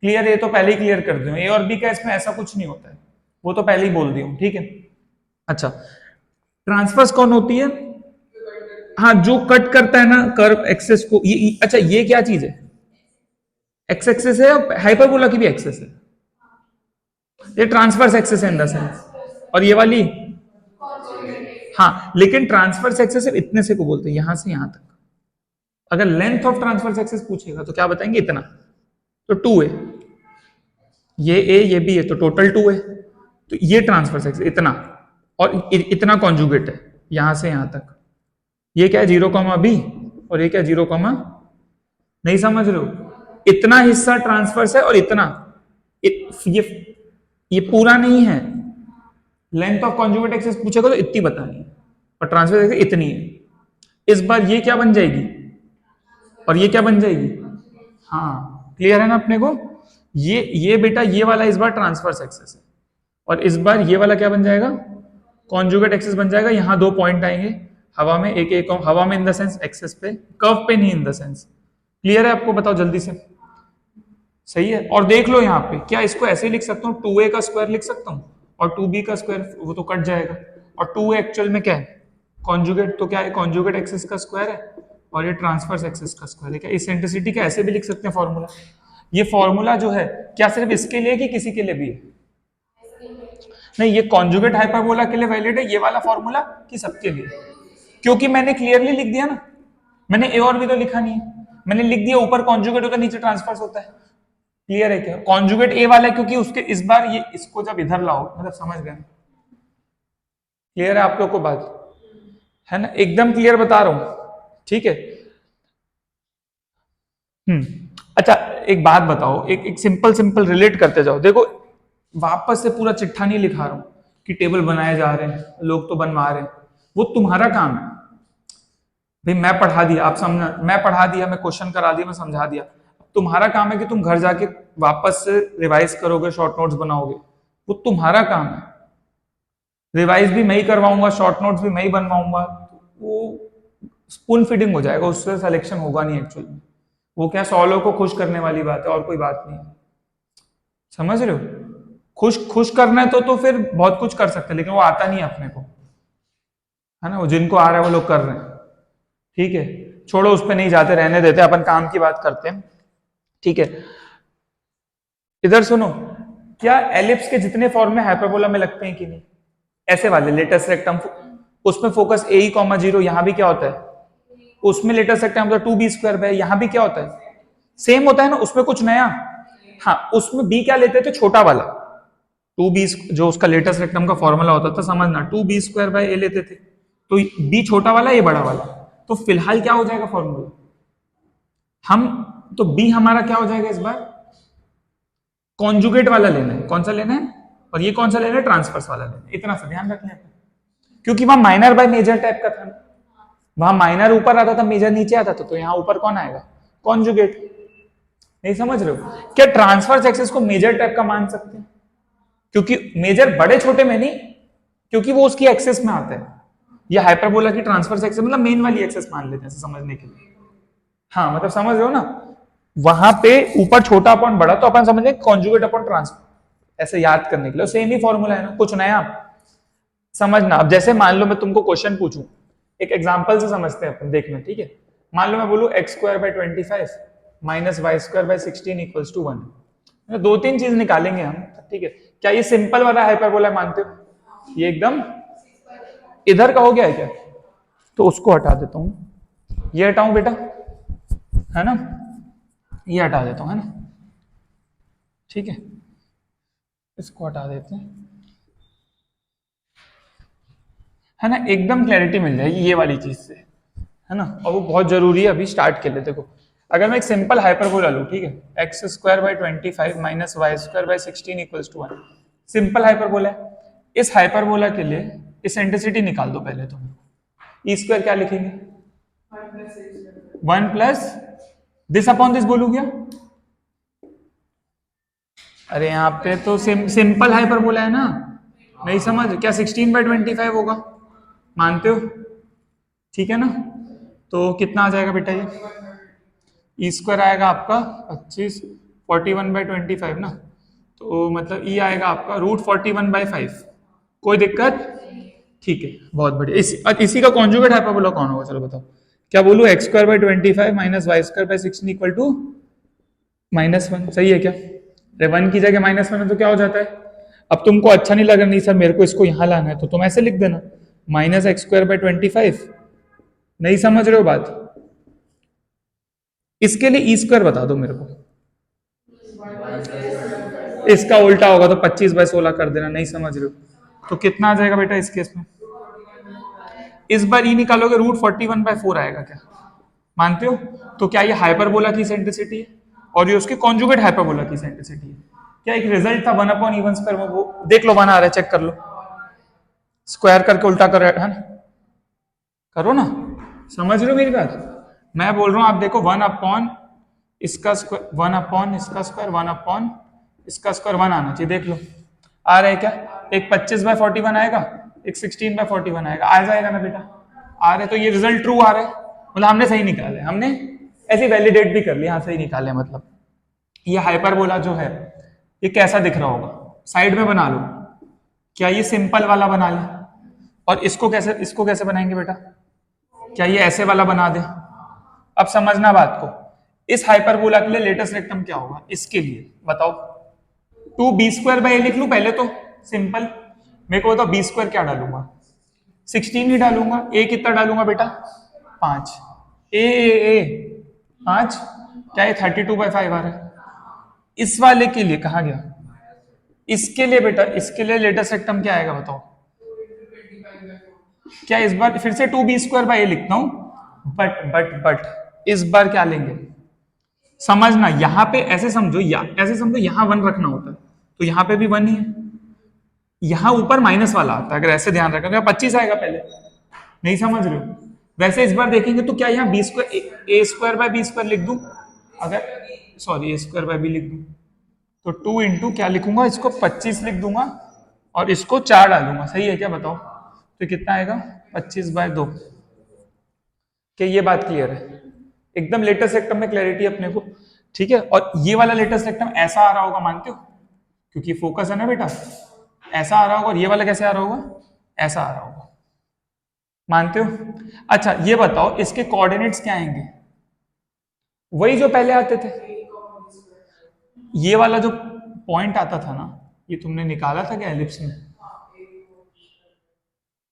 क्लियर? ये तो पहले ही क्लियर कर दूं, ए और बी का इसमें ऐसा कुछ नहीं होता है, वो तो पहले ही बोल दी हूं, ठीक है। अच्छा, ट्रांसफर्स कौन होती है? हाँ, जो कट करता है ना कर्व एक्सेस को, अच्छा ये क्या चीज है? एक्स एक्सेस है, हाइपरबोला की भी एक्सेस है, ये ट्रांसफर्स एक्सेस है इन द सेंस, और ये वाली, हाँ, लेकिन ट्रांसफर्स एक्सेस सिर्फ इतने से को बोलते हैं, यहां से यहां तक। अगर लेंथ ऑफ ट्रांसफर्स एक्सेस पूछेगा तो क्या बताएंगे? इतना, तो 2 है, ये ए ये बी है तो टोटल 2 है, तो ये ट्रांसफर्स एक्सेस इतना, और इतना कॉन्जुगेट है यहां से यहां तक। ये क्या है? 0, और ये क्या? 0, नहीं समझ रहे हो? इतना हिस्सा ट्रांसफर्स है और इतना, ये पूरा नहीं है। लेंथ ऑफ कॉन्जुगेट एक्सेस पूछेगा तो इतनी बतानी है, और ट्रांसफर एक्सेस इतनी है। इस बार ये क्या बन जाएगी, और ये क्या बन जाएगी? हाँ, क्लियर है ना अपने को? ये बेटा, ये वाला इस बार ट्रांसफर्स एक्सेस है, और इस बार ये वाला क्या बन जाएगा? कॉन्जुगेट एक्सेस बन जाएगा। यहाँ 2 पॉइंट आएंगे हवा में, एक हवा में इन द सेंस एक्सेस पे, कर्व पे नहीं इन द सेंस। क्लियर है आपको? बताओ जल्दी से। सही है। और देख लो यहाँ पे, क्या इसको ऐसे लिख सकता हूँ, 2a का स्क्वायर लिख सकता हूँ, और 2b का स्क्वायर, वो तो कट जाएगा, और 2a एक्चुअल में क्या है? कॉन्जुगेट तो क्या है, कॉन्जुगेट एक्सिस का स्क्वायर है और ये ट्रांसवर्स एक्सिस का स्क्वायर है। क्या इसेंट्रिसिटी का ऐसे भी लिख सकते हैं फॉर्मूला? ये फॉर्मूला जो है क्या सिर्फ इसके लिए कि किसी के लिए भी है? नहीं, ये कॉन्जुगेट हाइपरबोला के लिए वैलिड है ये वाला फॉर्मूला कि सबके लिए? क्योंकि मैंने क्लियरली लिख दिया ना, मैंने ए और बी तो लिखा नहीं है, मैंने लिख दिया ऊपर कॉन्जुगेट होता है नीचे ट्रांसफर्स होता है। क्लियर है क्या? कॉन्जुगेट ए वाला है क्योंकि उसके इस बार ये इसको जब इधर लाओ, मतलब समझ गए? क्लियर है आप लोग को बात, है ना? एकदम क्लियर बता रहा हूं, ठीक है। अच्छा एक बात बताओ, एक सिंपल सिंपल रिलेट करते जाओ। देखो वापस से पूरा चिट्ठा नहीं लिखा रहा हूं कि टेबल बनाए जा रहे हैं, लोग तो बनवा रहे हैं, वो तुम्हारा काम है भाई। मैं पढ़ा दिया, आप समझना, मैं पढ़ा दिया, मैं क्वेश्चन करा दिया, मैं समझा दिया। तुम्हारा काम है कि तुम घर जाके वापस से रिवाइज करोगे, शॉर्ट नोट्स बनाओगे, वो तुम्हारा काम है। रिवाइज भी मैं ही करवाऊंगा, शॉर्ट नोट्स भी मैं ही बनवाऊंगा, वो स्पून फीडिंग हो जाएगा, उससे सिलेक्शन होगा नहीं एक्चुअली। वो क्या 100 लोगों को खुश करने वाली बात है और कोई बात नहीं, समझ रहे हो? खुश खुश करना है तो फिर बहुत कुछ कर सकते हैं, लेकिन वो आता नहीं है अपने को, है ना? वो जिनको आ रहा है वो लोग कर रहे हैं, ठीक है। छोड़ो, उस पर नहीं जाते, रहने देते, अपन काम की बात करते हैं, ठीक है। इधर सुनो, क्या एलिप्स के जितने फॉर्म में हाइपरबोला में लगते हैं कि नहीं? ऐसे वाले लेटेस्ट रेक्टम, उसमें फोकस ए ई कॉमा 0, यहां भी क्या होता है? उसमें लेटेस्ट रेक्टम मतलब 2b² है, यहां भी क्या होता है? सेम होता है ना, उसमें कुछ नया? हाँ, उसमें बी क्या लेते थे? छोटा वाला 2b, जो उसका लेटेस्ट रेक्टम का फॉर्मूला होता था, समझना, 2b² ए लेते थे, तो बी छोटा वाला, ये बड़ा वाला। तो फिलहाल क्या हो जाएगा फॉर्मूला? हम तो बी हमारा क्या हो जाएगा इस बार? कॉन्जुगेट वाला लेना है। कौन सा लेना है? और ये कौन सा लेना है? ट्रांसफर्स वाला लेना है। इतना सा ध्यान रखना है, क्योंकि वहां माइनर बाय मेजर टाइप का था, वहां माइनर ऊपर आता था, मेजर नीचे आता था, तो यहाँ ऊपर कौन आएगा? कॉन्जुगेट। नहीं समझ रहे हो? क्या ट्रांसफर्स एक्सिस को मेजर टाइप का मान सकते हैं? क्योंकि मेजर बड़े छोटे में नहीं, क्योंकि वो उसकी एक्सेस में आता है। ये हाइपरबोला की ट्रांसफर्स एक्सेस मतलब मेन वाली एक्सेस मान लेते हैं समझने के लिए। हाँ मतलब समझ रहे हो ना, वहां पे ऊपर छोटा अपॉन बड़ा, तो अपन समझे कॉन्जुगेट अपॉन ट्रांसफर, ऐसे याद करने के लिए सेम ही फॉर्मूला है ना, कुछ नया समझना। अब जैसे मान लो मैं तुमको क्वेश्चन पूछूं, एक एग्जांपल से समझते हैं अपन, देखना, ठीक है। मान लो मैं बोलूं x² / 25 - y² / 16 = 1। दो तीन चीज निकालेंगे हम, ठीक है। क्या ये सिंपल वाला हाइपरबोला मानते हो? ये एकदम इधर का हो गया है क्या? तो उसको हटा देता हूं, ये हटाऊं बेटा, है ना, ये हटा देता हूं, है ना, ठीक है, इसको हटा देते हैं, है ना, एकदम क्लैरिटी मिल जाएगी ये वाली चीज से, है ना। और वो बहुत जरूरी है अभी स्टार्ट के लिए। देखो अगर मैं एक सिंपल हाइपरबोला लूं, ठीक है, x² / 25 - y² / 16 = 1, सिंपल हाइपरबोला है। इस हाइपरबोला के लिए इसेंट्रिसिटी निकाल दो पहले तुम। e² क्या लिखेंगे? 1 प्लस दिस अपॉन दिस बोलू क्या? अरे यहाँ पे तो सिंपल हाइपरबोला है ना, नहीं समझ? क्या 16/25 होगा? मानते हो? ठीक है ना, तो कितना आ जाएगा बेटा? ये e² आएगा आपका 25, 41/25 ना, तो मतलब e आएगा आपका √41/5। कोई दिक्कत? ठीक है, बहुत बढ़िया। इसी का कॉन्जुगेट हाइपरबोला कौन होगा? चलो बताओ, क्या बोलूं? x² / 25 - y² / 16 = -1। सही है क्या? अरे 1 की जगह -1 है तो क्या हो जाता है? अब तुमको अच्छा नहीं लगा, नहीं सर मेरे को इसको यहां लाना है, तो तुम ऐसे लिख देना -x² / 25। नहीं समझ रहे हो बात? इसके लिए e² बता दो मेरे को। इसका उल्टा होगा तो 25/16 कर देना। नहीं समझ रहे हो? तो कितना आ जाएगा बेटा इस केस में? इस बार ई निकालोगे √41/4 आएगा क्या? मानते हो? तो क्या ये हाइपरबोला की सेंट्रिसिटी है और ये उसके कॉन्जुगेट हाइपरबोला की सेंट्रिसिटी है? क्या एक रिजल्ट था 1/(E1²) में, वो देख लो, 1 आ रहा है, चेक कर लो, स्क्वायर करके उल्टा कर, है ना, करो ना। समझ रहे हो मेरी बात? मैं बोल रहा हूं आप देखो 1/, इसका स्क्वायर 1/, इसका स्क्वायर 1/, इसका स्क्वायर 1 आना चाहिए, देख लो आ रहा है क्या? एक 25/41 आएगा, एक 16/41 आएगा, आ जाएगा ना बेटा? आ रहे, तो ये रिजल्ट ट्रू आ रहा है, मतलब हमने सही निकाले, हमने ऐसे वैलिडेट भी कर लिया, हाँ सही निकाले। मतलब ये हाइपरबोला जो है ये कैसा दिख रहा होगा? साइड में बना लो, क्या ये सिंपल वाला बना ले और इसको कैसे बनाएंगे बेटा? क्या ये ऐसे वाला बना दे? अब समझना बात को, इस हाइपरबोला के लिए लेटेस्ट रेक्टम क्या होगा इसके लिए बताओ? 2b² बाई ए लिख लूं पहले तो, सिंपल। मेरे को बताओ b² क्या डालूंगा? 16 ही डालूंगा। ए कितना डालूंगा बेटा? 5। ए 5, क्या ये 32/5 आ रहा है? इस वाले के लिए कहा गया, इसके लिए बेटा, इसके लिए लेटेस्ट रेक्टम क्या आएगा बताओ? क्या इस बार फिर से 2b² बाई ए लिखता हूं, बट इस बार क्या लेंगे? समझना, यहां पे ऐसे समझो, ऐसे समझो, यहां 1 रखना होता है तो यहां पे भी 1 ही है, यहां ऊपर माइनस वाला आता है। अगर ऐसे ध्यान रखोगे 25 आएगा पहले, नहीं समझ रहे हो? वैसे इस बार देखेंगे तो क्या यहाँ a² बाय b² लिख दूं? अगर सॉरी a² बाय b लिख दूं तो 2 इंटू क्या लिखूंगा इसको? 25 लिख दूंगा और इसको 4 डालूंगा। सही है क्या बताओ? तो कितना आएगा? 25/2। क्या ये बात क्लियर है? एकदम लेटेस्ट रेक्टम में क्लैरिटी अपने को, ठीक है। और ये वाला लेटेस्ट रेक्टम ऐसा आ रहा होगा, मानते हो? क्योंकि फोकस है ना बेटा, ऐसा आ रहा होगा। और ये वाला कैसे आ रहा होगा? ऐसा आ रहा होगा, मानते हो? अच्छा ये बताओ इसके कोऑर्डिनेट्स क्या आएंगे? वही जो पहले आते थे। ये वाला जो पॉइंट आता था ना, ये तुमने निकाला था क्या एलिप्स में?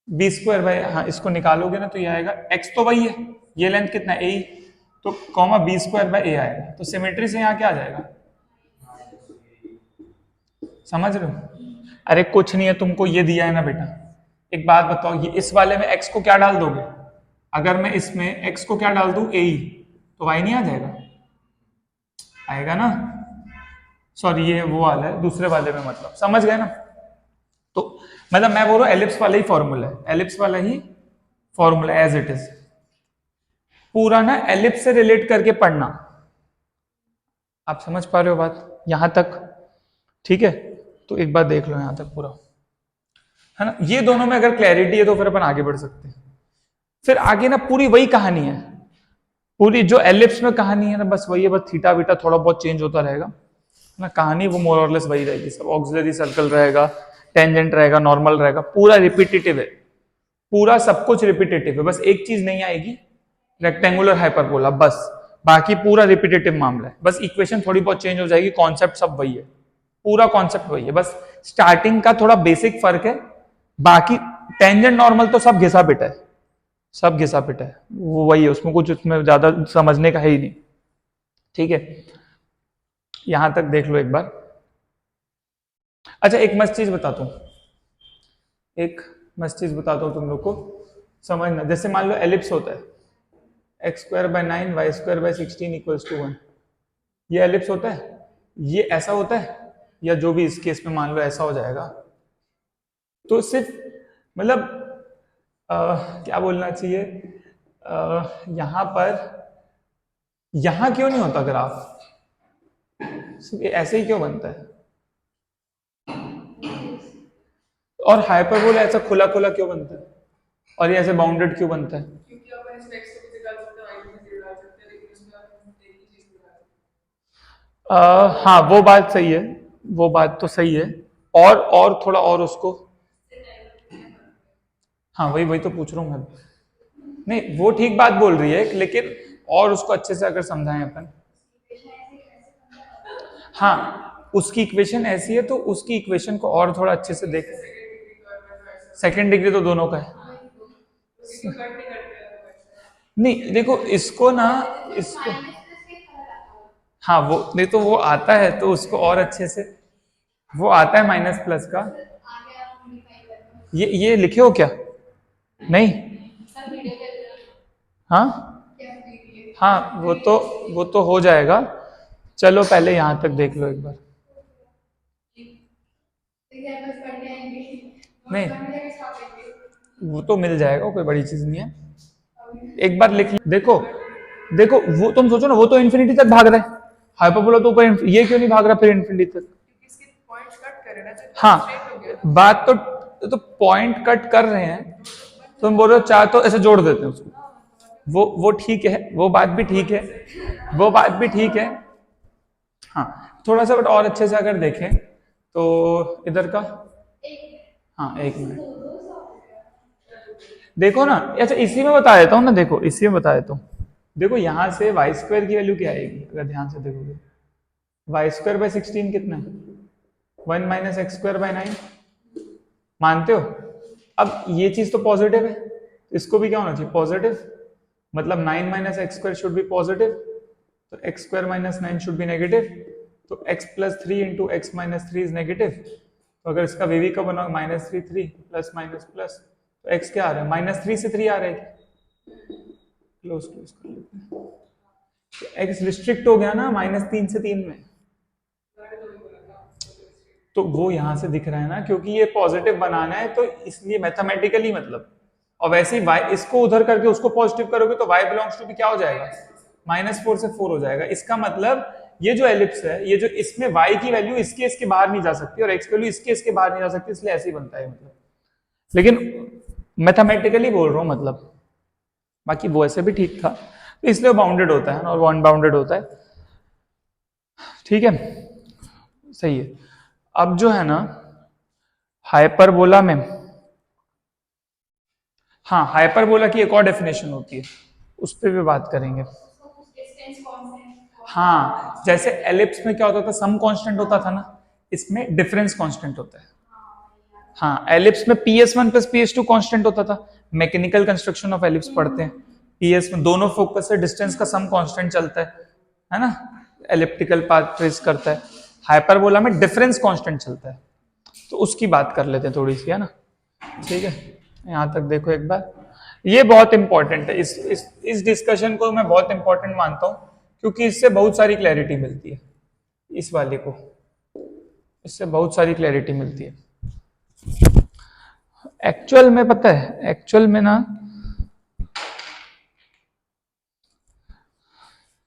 b² बाई, हाँ इसको निकालोगे ना तो ये आएगा, x तो वही है, ये लेंथ कितना है? a, तो कॉमा b² बाई a आएगा। तो सिमेट्री से यहाँ क्या आ जाएगा? समझ रहे हो? अरे कुछ नहीं है, तुमको ये दिया है ना बेटा। एक बात बताओ, ये इस वाले में x को क्या डाल दोगे? अगर मैं इसमें x को क्या डाल दूं? a, तो y नहीं आ जाएगा? आएगा ना? सॉरी ये वो वाला है, दूसरे वाले में, मतलब समझ गए ना? तो मतलब मैं बोल रहा हूँ एलिप्स वाला ही फॉर्मूला है, एलिप्स वाला ही फॉर्मूला एज इट इज। पूरा ना एलिप्स से रिलेट करके पढ़ना। आप समझ पा रहे हो बात यहां तक? ठीक है, तो एक बार देख लो यहां तक पूरा, है ना? ये दोनों में अगर क्लैरिटी है तो फिर अपन आगे बढ़ सकते हैं। फिर आगे ना पूरी वही कहानी है, पूरी जो एलिप्स में कहानी है ना, बस वही है, बस थीटा बीटा थोड़ा बहुत चेंज होता रहेगा ना, कहानी वो मोर और लेस वही रहेगी। सब ऑक्सिलरी सर्कल रहेगा, टेंजेंट रहेगा, नॉर्मल रहेगा, पूरा रिपीटेटिव है, पूरा सब कुछ रिपीटेटिव है। बस एक चीज नहीं आएगी, रेक्टेंगुलर हाइपरबोला, बस। बाकी पूरा रिपीटेटिव मामला है, बस इक्वेशन थोड़ी बहुत चेंज हो जाएगी, कॉन्सेप्ट सब वही है, पूरा कॉन्सेप्ट वही है, बस स्टार्टिंग का थोड़ा बेसिक फर्क है। बाकी टेंजेंट नॉर्मल तो सब घिसा पिटा है, सब घिसा पिटा है, वो वही है, उसमें कुछ उसमें ज्यादा समझने का है ही नहीं। ठीक है, यहां तक देख लो एक बार। अच्छा एक मस्त चीज बताता हूं, एक मस्त चीज बताता हूं तुम लोग को समझना। जैसे मान लो एलिप्स होता है, x² by 9 y² by 16 equals to 1, ये एलिप्स होता है, ये ऐसा होता है, या जो भी इस केस में मान लो ऐसा हो जाएगा। तो सिर्फ मतलब क्या बोलना चाहिए, यहां पर, यहां क्यों नहीं होता ग्राफ? सिर्फ ऐसे ही क्यों बनता है? और हाइपरबोला ऐसा खुला खुला क्यों बनता है? और ये ऐसे बाउंडेड क्यों बनता है? क्योंकि अपन इसमें x को भी निकाल सकते हैं, y को भी निकाल सकते हैं, लेकिन इसमें अपन एक ही चीज निकाल सकते हैं। हाँ वो बात सही है, वो बात तो सही है। और थोड़ा और उसको, हाँ वही वही तो पूछ रहा हूँ मैं। नहीं वो ठीक बात बोल रही है, लेकिन और उसको अच्छे से अगर समझाएं अपन, हाँ उसकी इक्वेशन ऐसी है तो उसकी इक्वेशन को और थोड़ा अच्छे से देख। सेकेंड डिग्री तो दोनों का है। नहीं देखो इसको ना, इसको, हाँ वो नहीं तो वो आता है तो उसको और अच्छे से, वो आता है माइनस प्लस का। ये लिखे हो क्या? नहीं, हाँ हाँ वो तो हो जाएगा। चलो पहले यहां तक देख लो एक बार। नहीं वो तो मिल जाएगा, कोई बड़ी चीज नहीं है, एक बार लिख। देखो देखो वो तुम सोचो ना, वो तो इन्फिनिटी तक भाग रहा है, हाइपरबोला तो ऊपर, ये क्यों नहीं भाग रहा फिर इन्फिनिटी तक? हाँ बात तो पॉइंट कट कर रहे हैं, तुम बोल रहे हो चार तो ऐसे जोड़ देते हैं उसको, वो ठीक है, वो बात भी ठीक है, वो बात भी ठीक है। हाँ थोड़ा सा बट और अच्छे से अगर देखें तो इधर का, हाँ एक मिनट, देखो ना, अच्छा इसी में बता देता हूँ ना, देखो इसी में बता देता हूँ। देखो यहाँ से वाई स्क्वायर की वैल्यू क्या आएगी अगर ध्यान से देखोगे, वाई स्क्वायर बाय 16 कितना है, 1 माइनस एक्स स्क्वायर बाय 9, मानते हो? अब ये चीज तो पॉजिटिव है, इसको भी क्या होना चाहिए, पॉजिटिव, मतलब 9 minus x square should be positive, तो x square minus 9 should be negative, तो x plus 3 into x minus 3 is negative, तो अगर इसका वीवी का बना माइनस 3 3 प्लस माइनस प्लस, तो x क्या आ रहा है, माइनस 3 से 3 आ रहा है, क्लोज क्लोज कर लेते हैं, तो x रिस्ट्रिक्ट हो गया ना -3 से 3 में, तो वो यहां से दिख रहा है ना, क्योंकि ये पॉजिटिव बनाना है तो इसलिए मैथमेटिकली मतलब, और वैसे ही y इसको उधर करके उसको पॉजिटिव करोगे तो y बिलोंग्स टू भी क्या हो जाएगा, -4 से 4 हो जाएगा। इसका मतलब ये जो एलिप्स है, ये जो इसमें y की वैल्यू इसके बाहर नहीं जा सकती और x की वैल्यू इसके बाहर नहीं जा सकती, इसलिए ऐसे ही बनता है मतलब, लेकिन मैथमेटिकली बोल रहा हूँ मतलब, बाकी वो ऐसे भी ठीक था, तो इसलिए बाउंडेड होता है और वो अनबाउंडेड होता है, ठीक है, सही है। अब जो है ना हाइपरबोला में, हाँ हाइपरबोला की एक और डेफिनेशन होती है, उस पर भी बात करेंगे। हाँ जैसे एलिप्स में क्या होता था, सम कांस्टेंट होता था ना, इसमें डिफरेंस कांस्टेंट होता है। हाँ एलिप्स में PS1 प्लस PS2 कांस्टेंट होता था, मैकेनिकल कंस्ट्रक्शन ऑफ एलिप्स पढ़ते हैं, PS में दोनों फोकस से डिस्टेंस का सम कांस्टेंट चलता है ना, एलिप्टिकल पाथ ट्रेस करता है। हाइपरबोला में डिफरेंस कांस्टेंट चलता है, तो उसकी बात कर लेते हैं थोड़ी सी, है ना, ठीक है, यहाँ तक देखो एक बार, ये बहुत इंपॉर्टेंट है, इस डिस्कशन को मैं बहुत इंपॉर्टेंट मानता हूँ, क्योंकि इससे बहुत सारी क्लैरिटी मिलती है, इस वाले को, इससे बहुत सारी क्लैरिटी मिलती है। एक्चुअल में पता है, एक्चुअल में ना,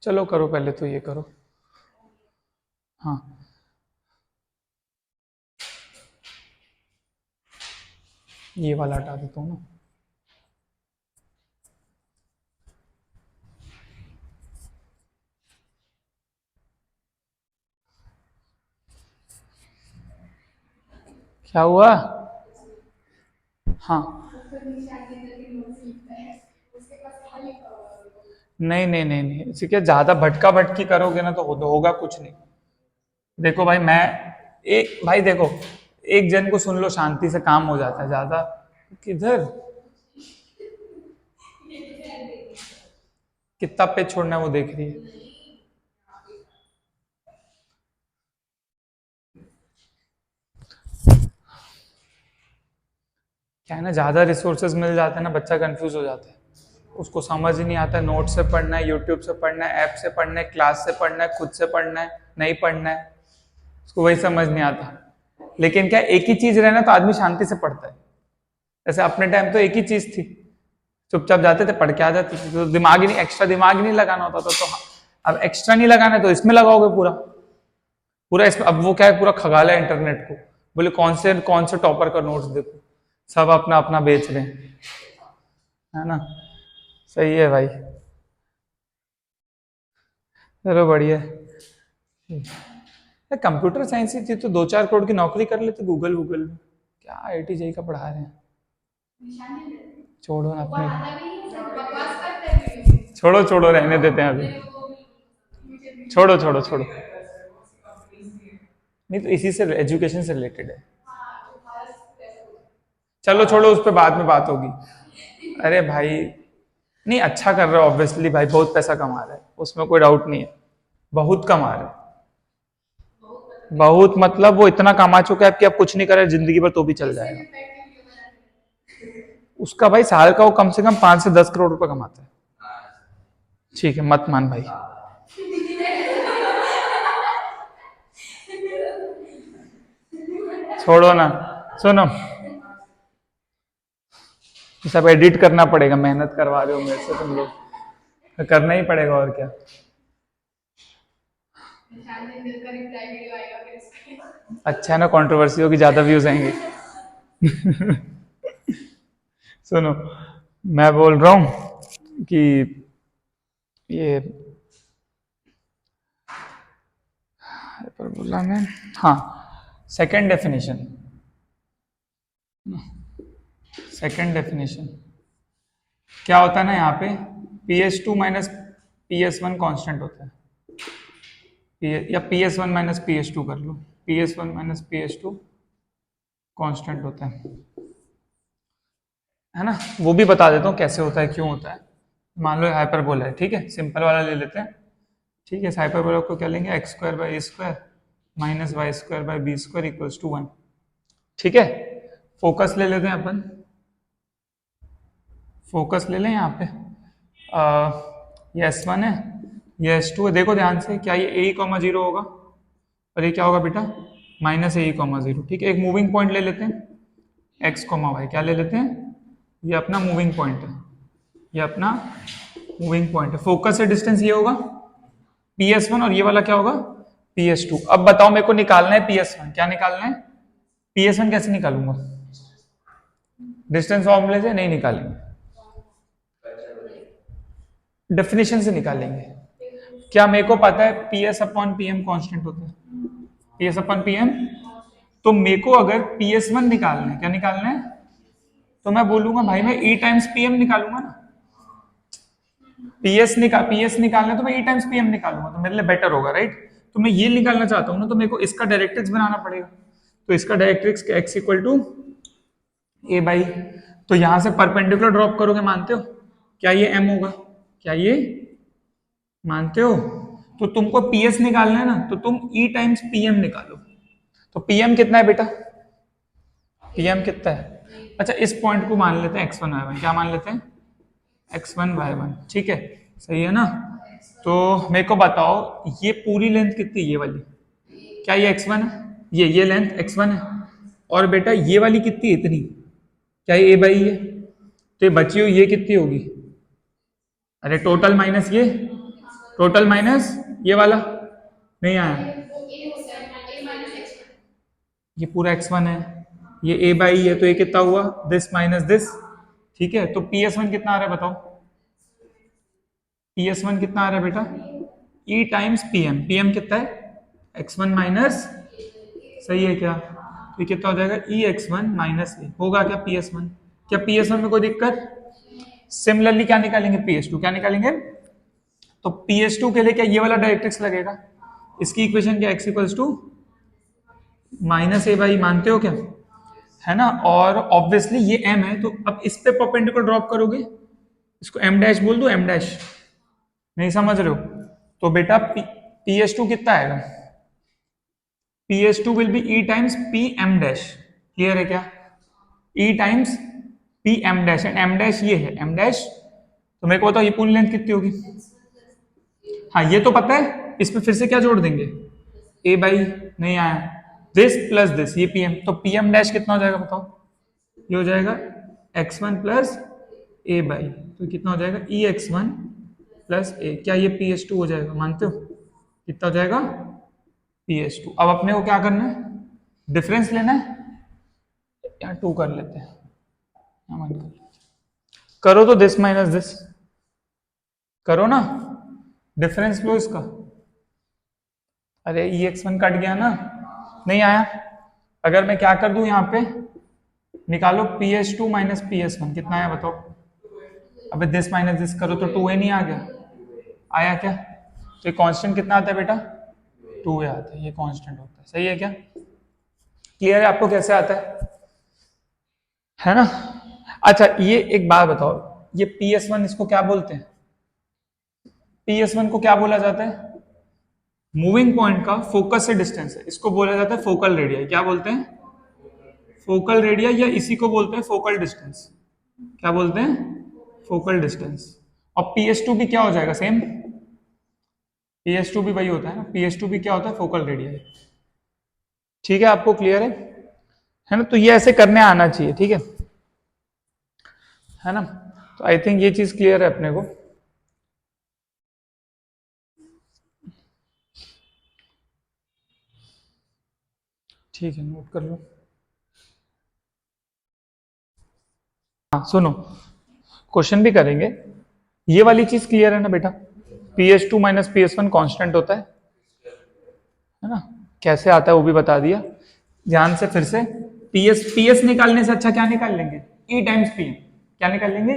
चलो करो पहले तो ये करो, हाँ ये वाला हटा देता हूँ ना, क्या हुआ, हाँ नहीं नहीं नहीं नहीं, इसी के ज्यादा भटका भटकी करोगे ना तो होगा कुछ नहीं। देखो भाई मैं, एक भाई देखो, एक जन को सुन लो शांति से काम हो जाता है, ज्यादा किधर, कितना पेज छोड़ना है वो देख रही है, क्या है ना, ज्यादा रिसोर्सेज मिल जाते हैं ना, बच्चा कंफ्यूज हो जाता है, उसको समझ ही नहीं आता, नोट से पढ़ना है, यूट्यूब से पढ़ना है, ऐप से पढ़ना है, क्लास से पढ़ना है, खुद से पढ़ना है, नहीं पढ़ना है, उसको वही समझ नहीं आता। लेकिन क्या एक ही चीज रहना तो आदमी शांति से पढ़ता है, जैसे अपने टाइम तो एक ही चीज थी, चुपचाप जाते थे पढ़ के आ जाते थे, तो दिमाग ही नहीं, एक्स्ट्रा दिमाग ही नहीं लगाना होता था, तो अब एक्स्ट्रा नहीं लगाना है तो इसमें लगाओगे पूरा पूरा इसमें, अब वो क्या है, पूरा खगाला है इंटरनेट को, बोले कौन से टॉपर का नोट्स देखो, सब अपना अपना बेच रहे हैं, है ना, सही है भाई, चलो बढ़िया, कंप्यूटर साइंस ही थी तो 2-4 करोड़ की नौकरी कर लेते गूगल वूगल में, क्या IIT जेई का पढ़ा रहे हैं, छोड़ो ना अपने, छोड़ो छोड़ो रहने देते हैं अभी, छोड़ो छोड़ो छोड़ो, नहीं तो इसी से एजुकेशन से रिलेटेड है, चलो छोड़ो उस पर बाद में बात होगी। अरे भाई नहीं, अच्छा कर रहा है ऑब्वियसली भाई, बहुत पैसा कमा रहा है, उसमें कोई डाउट नहीं है, बहुत कमा रहा है, बहुत मतलब वो इतना कमा चुका है कि अब कुछ नहीं करे जिंदगी भर तो भी चल जाएगा, उसका भाई साल का वो कम से कम 5 से 10 करोड़ रुपए कमाता है, ठीक है मत मान भाई, छोड़ो ना, सुनो, सब एडिट करना पड़ेगा, मेहनत करवा रहे हो मेरे से तुम लोग, तो करना ही पड़ेगा और क्या, अच्छा है ना, कंट्रोवर्सी होगी, ज्यादा व्यूज आएंगे। सुनो, मैं बोल रहा हूं कि ये पर बोला मैं, हाँ सेकंड डेफिनेशन, सेकंड डेफिनेशन क्या होता है ना यहाँ पे PS2 माइनस PS1 कांस्टेंट होता है, या PS1 माइनस PS2 कर लो, PS1 माइनस PS2 कांस्टेंट होता है ना। वो भी बता देता हूँ कैसे होता है, क्यों होता है। मान लो हाइपरबोला है, ठीक है, सिंपल वाला ले लेते हैं। ठीक है, हाइपरबोला को क्या लेंगे, x square by a square minus y square by b square equals to 1। ठीक है, फोकस ले लेते हैं अपन, फोकस ले लें यहाँ पे। ये S1 है, ये S2 है। देखो ध्यान से, क्या ये ए कॉमा जीरो होगा और ये क्या होगा बेटा, माइनस ए कॉमा जीरो। ठीक है, एक मूविंग पॉइंट ले लेते हैं एक्स कॉमा वाई, क्या ले लेते हैं, ये अपना मूविंग पॉइंट है, ये अपना मूविंग पॉइंट है। फोकस से डिस्टेंस ये होगा PS1 और ये वाला क्या होगा PS2। अब बताओ मेरे को निकालना है PS1, क्या निकालना है, PS1 कैसे निकालूंगा, डिस्टेंस फॉर्मूले से नहीं निकालेंगे, डेफिनेशन से निकालेंगे। क्या मेरे को पता है PS अपॉन PM कांस्टेंट होता है, PS अपॉन PM। तो मेरे को अगर PS1 निकालना है, क्या निकालना है, तो मैं बोलूंगा भाई मैं E टाइम्स PM निकालूंगा ना। PS निकालना है तो मैं E टाइम्स PM निकालूंगा, तो मेरे लिए बेटर होगा, राइट। तो मैं ये निकालना चाहता हूँ ना, तो मेरे को इसका डायरेक्ट्रिक्स बनाना पड़ेगा। तो इसका directrix x equal to A by, तो यहां से परपेंडिकुलर ड्रॉप करोगे, मानते हो, क्या ये M होगा, क्या ये मानते हो। तो तुमको PS निकालना है ना, तो तुम E टाइम्स PM निकालो। तो PM कितना है बेटा, PM कितना है, अच्छा इस पॉइंट को मान लेते हैं x1 y1, क्या मान लेते हैं x1 y1, ठीक है, सही है ना। तो मेरे को बताओ ये पूरी लेंथ कितनी, ये वाली, क्या ये x1 है, ये लेंथ x1 है, और बेटा ये वाली कितनी, इतनी, क्या ये a बाई है, तो ये बची हुई ये कितनी होगी, अरे टोटल माइनस ये, टोटल माइनस ये वाला, नहीं आया, ये पूरा x1 है, ये a बाई है, तो ये कितना हुआ, दिस माइनस दिस। ठीक है, तो PS1 कितना आ रहा है बताओ, PS1 कितना आ रहा है बेटा, E टाइम्स PM कितना है x1 माइनस, सही है क्या, तो ये कितना हो जाएगा EX1 माइनस ए, होगा क्या PS1, क्या PS1 में कोई दिक्कत। सिमिलरली क्या निकालेंगे PS2, क्या निकालेंगे, तो PS2 के लिए क्या ये वाला डायरेक्ट्रिक्स लगेगा, इसकी इक्वेशन क्या x equals to minus a by, मानते हो क्या, है ना। और ऑब्वियसली ये M है, तो अब इस पे परपेंडिकुलर ड्रॉप करोगे, इसको M डैश बोल दो, M डैश, नहीं समझ रहे हो, तो बेटा PS2 कितना आएगा, PS2 will be E times PM dash, clear है क्या, E times PM dash, and M dash ये है M डैश। तो मेरे को बताओ ये पूरी लेंथ कितनी होगी, हाँ ये तो पता है, इसमें फिर से क्या जोड़ देंगे, A बाई, नहीं आया, दिस प्लस दिस, ये PM, तो PM डैश कितना हो जाएगा बताओ, ये हो जाएगा x1 प्लस A बाई, तो कितना हो जाएगा EX1 प्लस A, क्या ये PS2 हो जाएगा, मानते हो, कितना हो जाएगा PS2। अब अपने को क्या करना है, डिफरेंस लेना है, यहाँ 2 कर लेते हैं, यहाँ मान कर लेते हैं। करो तो दिस माइनस दिस, करो ना, डिफरेंस लो इसका, अरे EX1 कट गया ना, नहीं आया। अगर मैं क्या कर दूं यहाँ पे, निकालो PS2 माइनस PS1, कितना आया बताओ, अबे दिस माइनस दिस करो तो 2a नहीं आ गया, आया क्या, तो ये कांस्टेंट कितना आता है बेटा, 2a आता है, ये कांस्टेंट होता है, सही है क्या, क्लियर है आपको कैसे आता है ना। अच्छा ये एक बात बताओ, ये PS1 इसको क्या बोलते हैं, PS1 को क्या बोला जाता है, मूविंग पॉइंट का फोकस से डिस्टेंस है, इसको बोला जाता है फोकल रेडियस, क्या बोलते हैं, फोकल रेडियस, या इसी को बोलते हैं फोकल डिस्टेंस, क्या बोलते हैं, फोकल डिस्टेंस। और PS2 भी क्या हो जाएगा, सेम, PS2 भी वही होता है ना, PS2 भी क्या होता है, फोकल रेडियस। ठीक है, आपको क्लियर है ना, तो ये ऐसे करने आना चाहिए, ठीक है ना। तो आई थिंक ये चीज क्लियर है अपने को। ठीक है, नोट कर लो। हाँ सुनो, क्वेश्चन भी करेंगे, ये वाली चीज क्लियर है ना बेटा, PS2 माइनस PS1 कांस्टेंट होता है ना, कैसे आता है वो भी बता दिया। ध्यान से फिर से, PS निकालने से अच्छा क्या निकाल लेंगे, E टाइम्स PM, क्या निकाल लेंगे,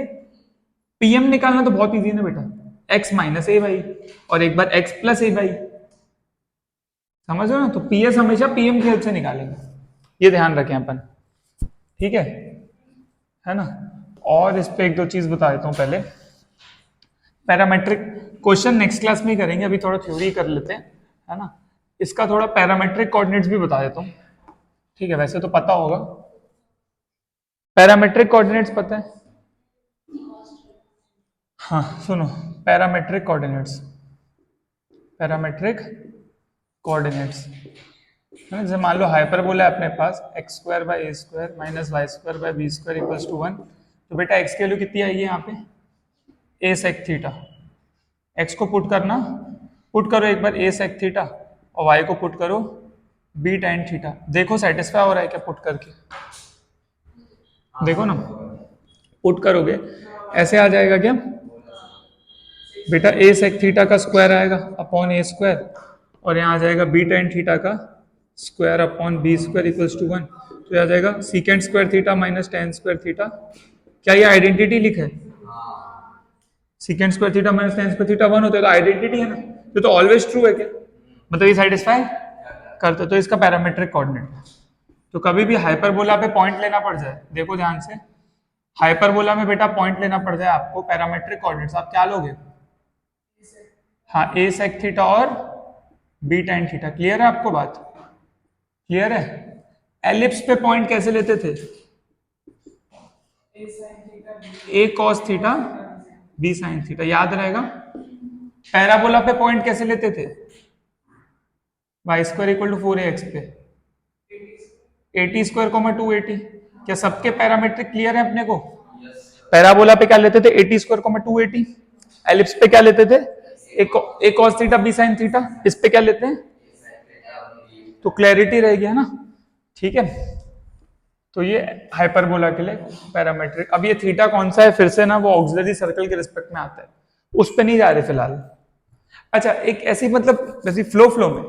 पीएम निकालना तो बहुत इजी है ना बेटा, x माइनस ए वाई और एक बार x प्लस ए वाई, समझ रहे हो ना। तो पीएस हमेशा पीएम की हेल्प से निकालेंगे, ये ध्यान रखें अपन, ठीक है ना। और इस पे एक दो चीज बता देता हूँ पहले। पैरामेट्रिक क्वेश्चन नेक्स्ट क्लास में ही करेंगे, अभी थोड़ा थ्योरी कर लेते हैं, है ना। इसका थोड़ा पैरामेट्रिक कोऑर्डिनेट्स भी बता देता हूँ, ठीक है। वैसे तो पता होगा, पैरामेट्रिक कोऑर्डिनेट्स पता है। हाँ सुनो, पैरामेट्रिक कोऑर्डिनेट्स, पैरामेट्रिक कोऑर्डिनेट्स, जैसे मान लो हाइपरबोला है अपने पास x square by a square minus y square by b square equals to 1। तो बेटा एक्स की वैल्यू कितनी आएगी यहाँ पे, ए सेक थीटा। एक्स को पुट करना, पुट करो एक बार ए सेक थीटा, और वाई को पुट करो बी टेन थीटा। देखो सेटिस्फाई हो रहा है क्या पुट करके, देखो ना, पुट करोगे ऐसे आ जाएगा क्या बेटा, ए सेक थीटा का स्क्वायर आएगा अपॉन ए स्क्वायर, और यहाँ आ जाएगा बी टेन थीटा का square upon b square equals to 1। तो आ जाएगा secant square theta minus tan square theta. क्या ये आइडेंटिटी लिखे, secant square theta minus tan square theta 1 होता है, तो आइडेंटिटी है ना, ये तो ऑलवेज ट्रू है क्या, मतलब ये सेटिस्फाई करते। तो इसका पैरामेट्रिक कोऑर्डिनेट। तो कभी भी हाइपरबोला पे पॉइंट लेना पड़ जाए, देखो ध्यान से, हाइपरबोला में बेटा पॉइंट लेना पड़ जाए आपको पैरामेट्रिक कोऑर्डिनेट्स, आप क्या लोगे, हाँ ए सेक थीटा और बी टेन थीटा। क्लियर है आपको बात, क्लियर है। एलिप्स पे पॉइंट कैसे लेते थे, a cos theta b sine theta, याद रहेगा। पैराबोला पे पॉइंट कैसे लेते थे, Y square equal to 4ax पे 80 स्क्वायर कोमा 280। क्या सबके पैरामीट्रिक क्लियर है अपने को। पैराबोला पे क्या लेते थे 80 स्क्वायर कोमा 280, एलिप्स पे क्या लेते थे a cos theta b sine theta, इस पे क्या लेते हैं, तो क्लैरिटी रहेगी है ना, ठीक है। तो ये हाइपरबोला के लिए पैरामेट्रिक। अब ये थीटा कौन सा है, फिर से ना वो ऑक्सिलरी सर्कल के रिस्पेक्ट में आता है, उस पे नहीं जा रहे फिलहाल। अच्छा एक ऐसी मतलब जैसे फ्लो में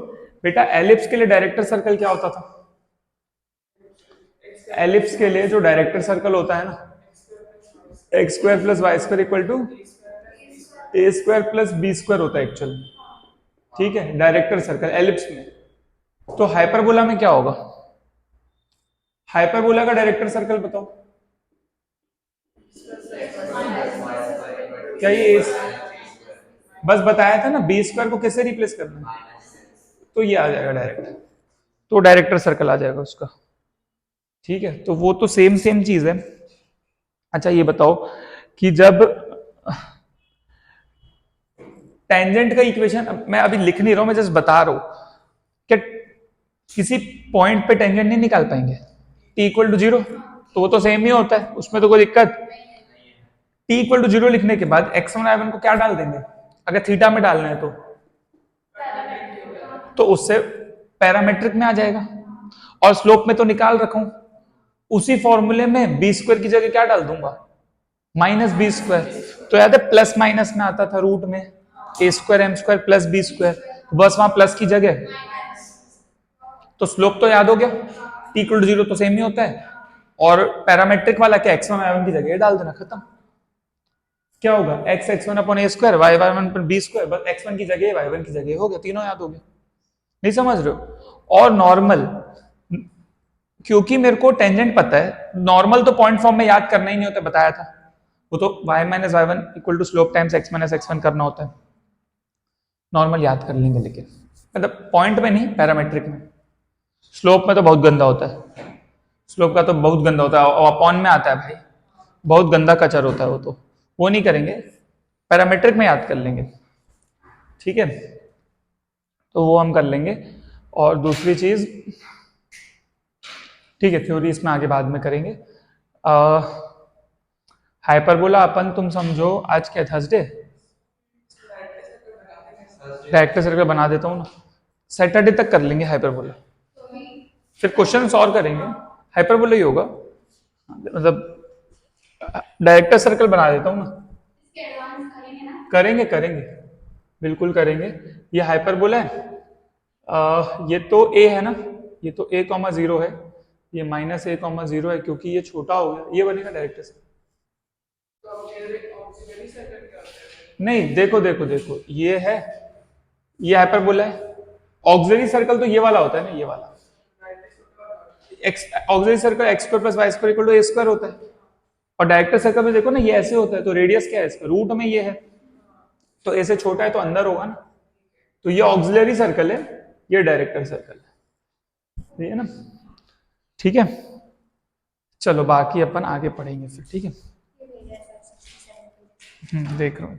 बेटा एलिप्स के लिए डायरेक्टर सर्कल क्या होता था, एलिप्स के लिए जो डायरेक्टर सर्कल होता है ना, x square plus y square equal to a square plus b square होता है एक्चुअल, ठीक है, डायरेक्टर सर्कल एलिप्स में। तो हाइपरबोला में क्या होगा, हाइपरबोला का डायरेक्टर सर्कल बताओ, क्या ये बस बताया था ना, बी स्क्वायर को कैसे रिप्लेस करना है, तो ये आ जाएगा डायरेक्ट, तो डायरेक्टर सर्कल आ जाएगा उसका, ठीक है। तो वो तो सेम चीज है। अच्छा ये बताओ कि जब टेंजेंट का इक्वेशन, मैं अभी लिख नहीं रहा हूं, मैं जस्ट बता रहा हूं कि किसी पॉइंट पे टेंजेंट नहीं निकाल पाएंगे, t इक्वल टू 0, तो वो तो सेम ही होता है, उसमें तो कोई दिक्कत। t इक्वल टू 0 लिखने के बाद x1 y1 को क्या डाल देंगे, अगर थीटा में डालना है तो उससे पैरामेट्रिक में आ जाएगा। और स्लोप में तो निकाल रखा हूं, उसी फॉर्मूले में बी स्क्वायर की जगह क्या डाल दूंगा, माइनस बी स्क्वायर। तो याद है प्लस माइनस में आता था रूट में, a square m square plus b square, बस वहां प्लस की जगह, तो स्लोप तो याद हो गया, t इक्वल टू 0 तो सेम ही होता है, और पैरामेट्रिक वाला क्या x1 y1 की जगह डाल देना, खत्म। क्या होगा x x1 upon a square y y1 upon b square, बस x1 की जगह y1 की जगह हो गया, तीनों याद हो गया, नहीं समझ रहे हो। और नॉर्मल, क्योंकि मेरे को टेंजेंट पता है, नॉर्मल तो पॉइंट फॉर्म में याद करना ही नहीं होता, बताया था, वो तो y minus y1 equal to slope times x minus x1 करना होता है, नॉर्मल याद कर लेंगे, लेकिन मतलब पॉइंट में नहीं, पैरामेट्रिक में। स्लोप में तो बहुत गंदा होता है, स्लोप का तो बहुत गंदा होता है, और अपॉन में आता है भाई, बहुत गंदा कचर होता है वो, तो वो नहीं करेंगे, पैरामेट्रिक में याद कर लेंगे, ठीक है, तो वो हम कर लेंगे। और दूसरी चीज, ठीक है, थ्योरी इसमें आगे बाद में करेंगे। हाइपरबोला अपन तुम समझो, आज क्या थर्सडे, डायरेक्टर सर्कल बना देता हूँ ना, सैटरडे तक कर लेंगे हाइपरबोला, फिर क्वेश्चन सॉल्व करेंगे, हाइपरबोला ही होगा, मतलब डायरेक्टर सर्कल बना देता हूँ ना, करेंगे करेंगे बिल्कुल करेंगे। ये हाइपरबोला है, ये तो a है ना, ये तो a कॉमा 0 है, ये माइनस a कॉमा 0 है, क्योंकि ये छोटा हो गया, ये बनेगा डायरेक्टर सर्कल। नहीं, देखो देखो देखो, ये है, ये हाइपरबोला है। ऑक्सिलरी सर्कल तो ये वाला होता है ना, ये वाला auxiliary circle x square plus y square equal to a square होता है। और डायरेक्टर सर्कल में देखो ना, ये ऐसे होता है, तो रेडियस क्या है इसका, रूट में ये है, तो ए से छोटा है तो अंदर होगा ना, तो ये ऑक्सिलरी सर्कल है, ये डायरेक्टर सर्कल है, ये ना। ठीक है, चलो बाकी अपन आगे पढ़ेंगे फिर, ठीक है। देख रहा हूँ।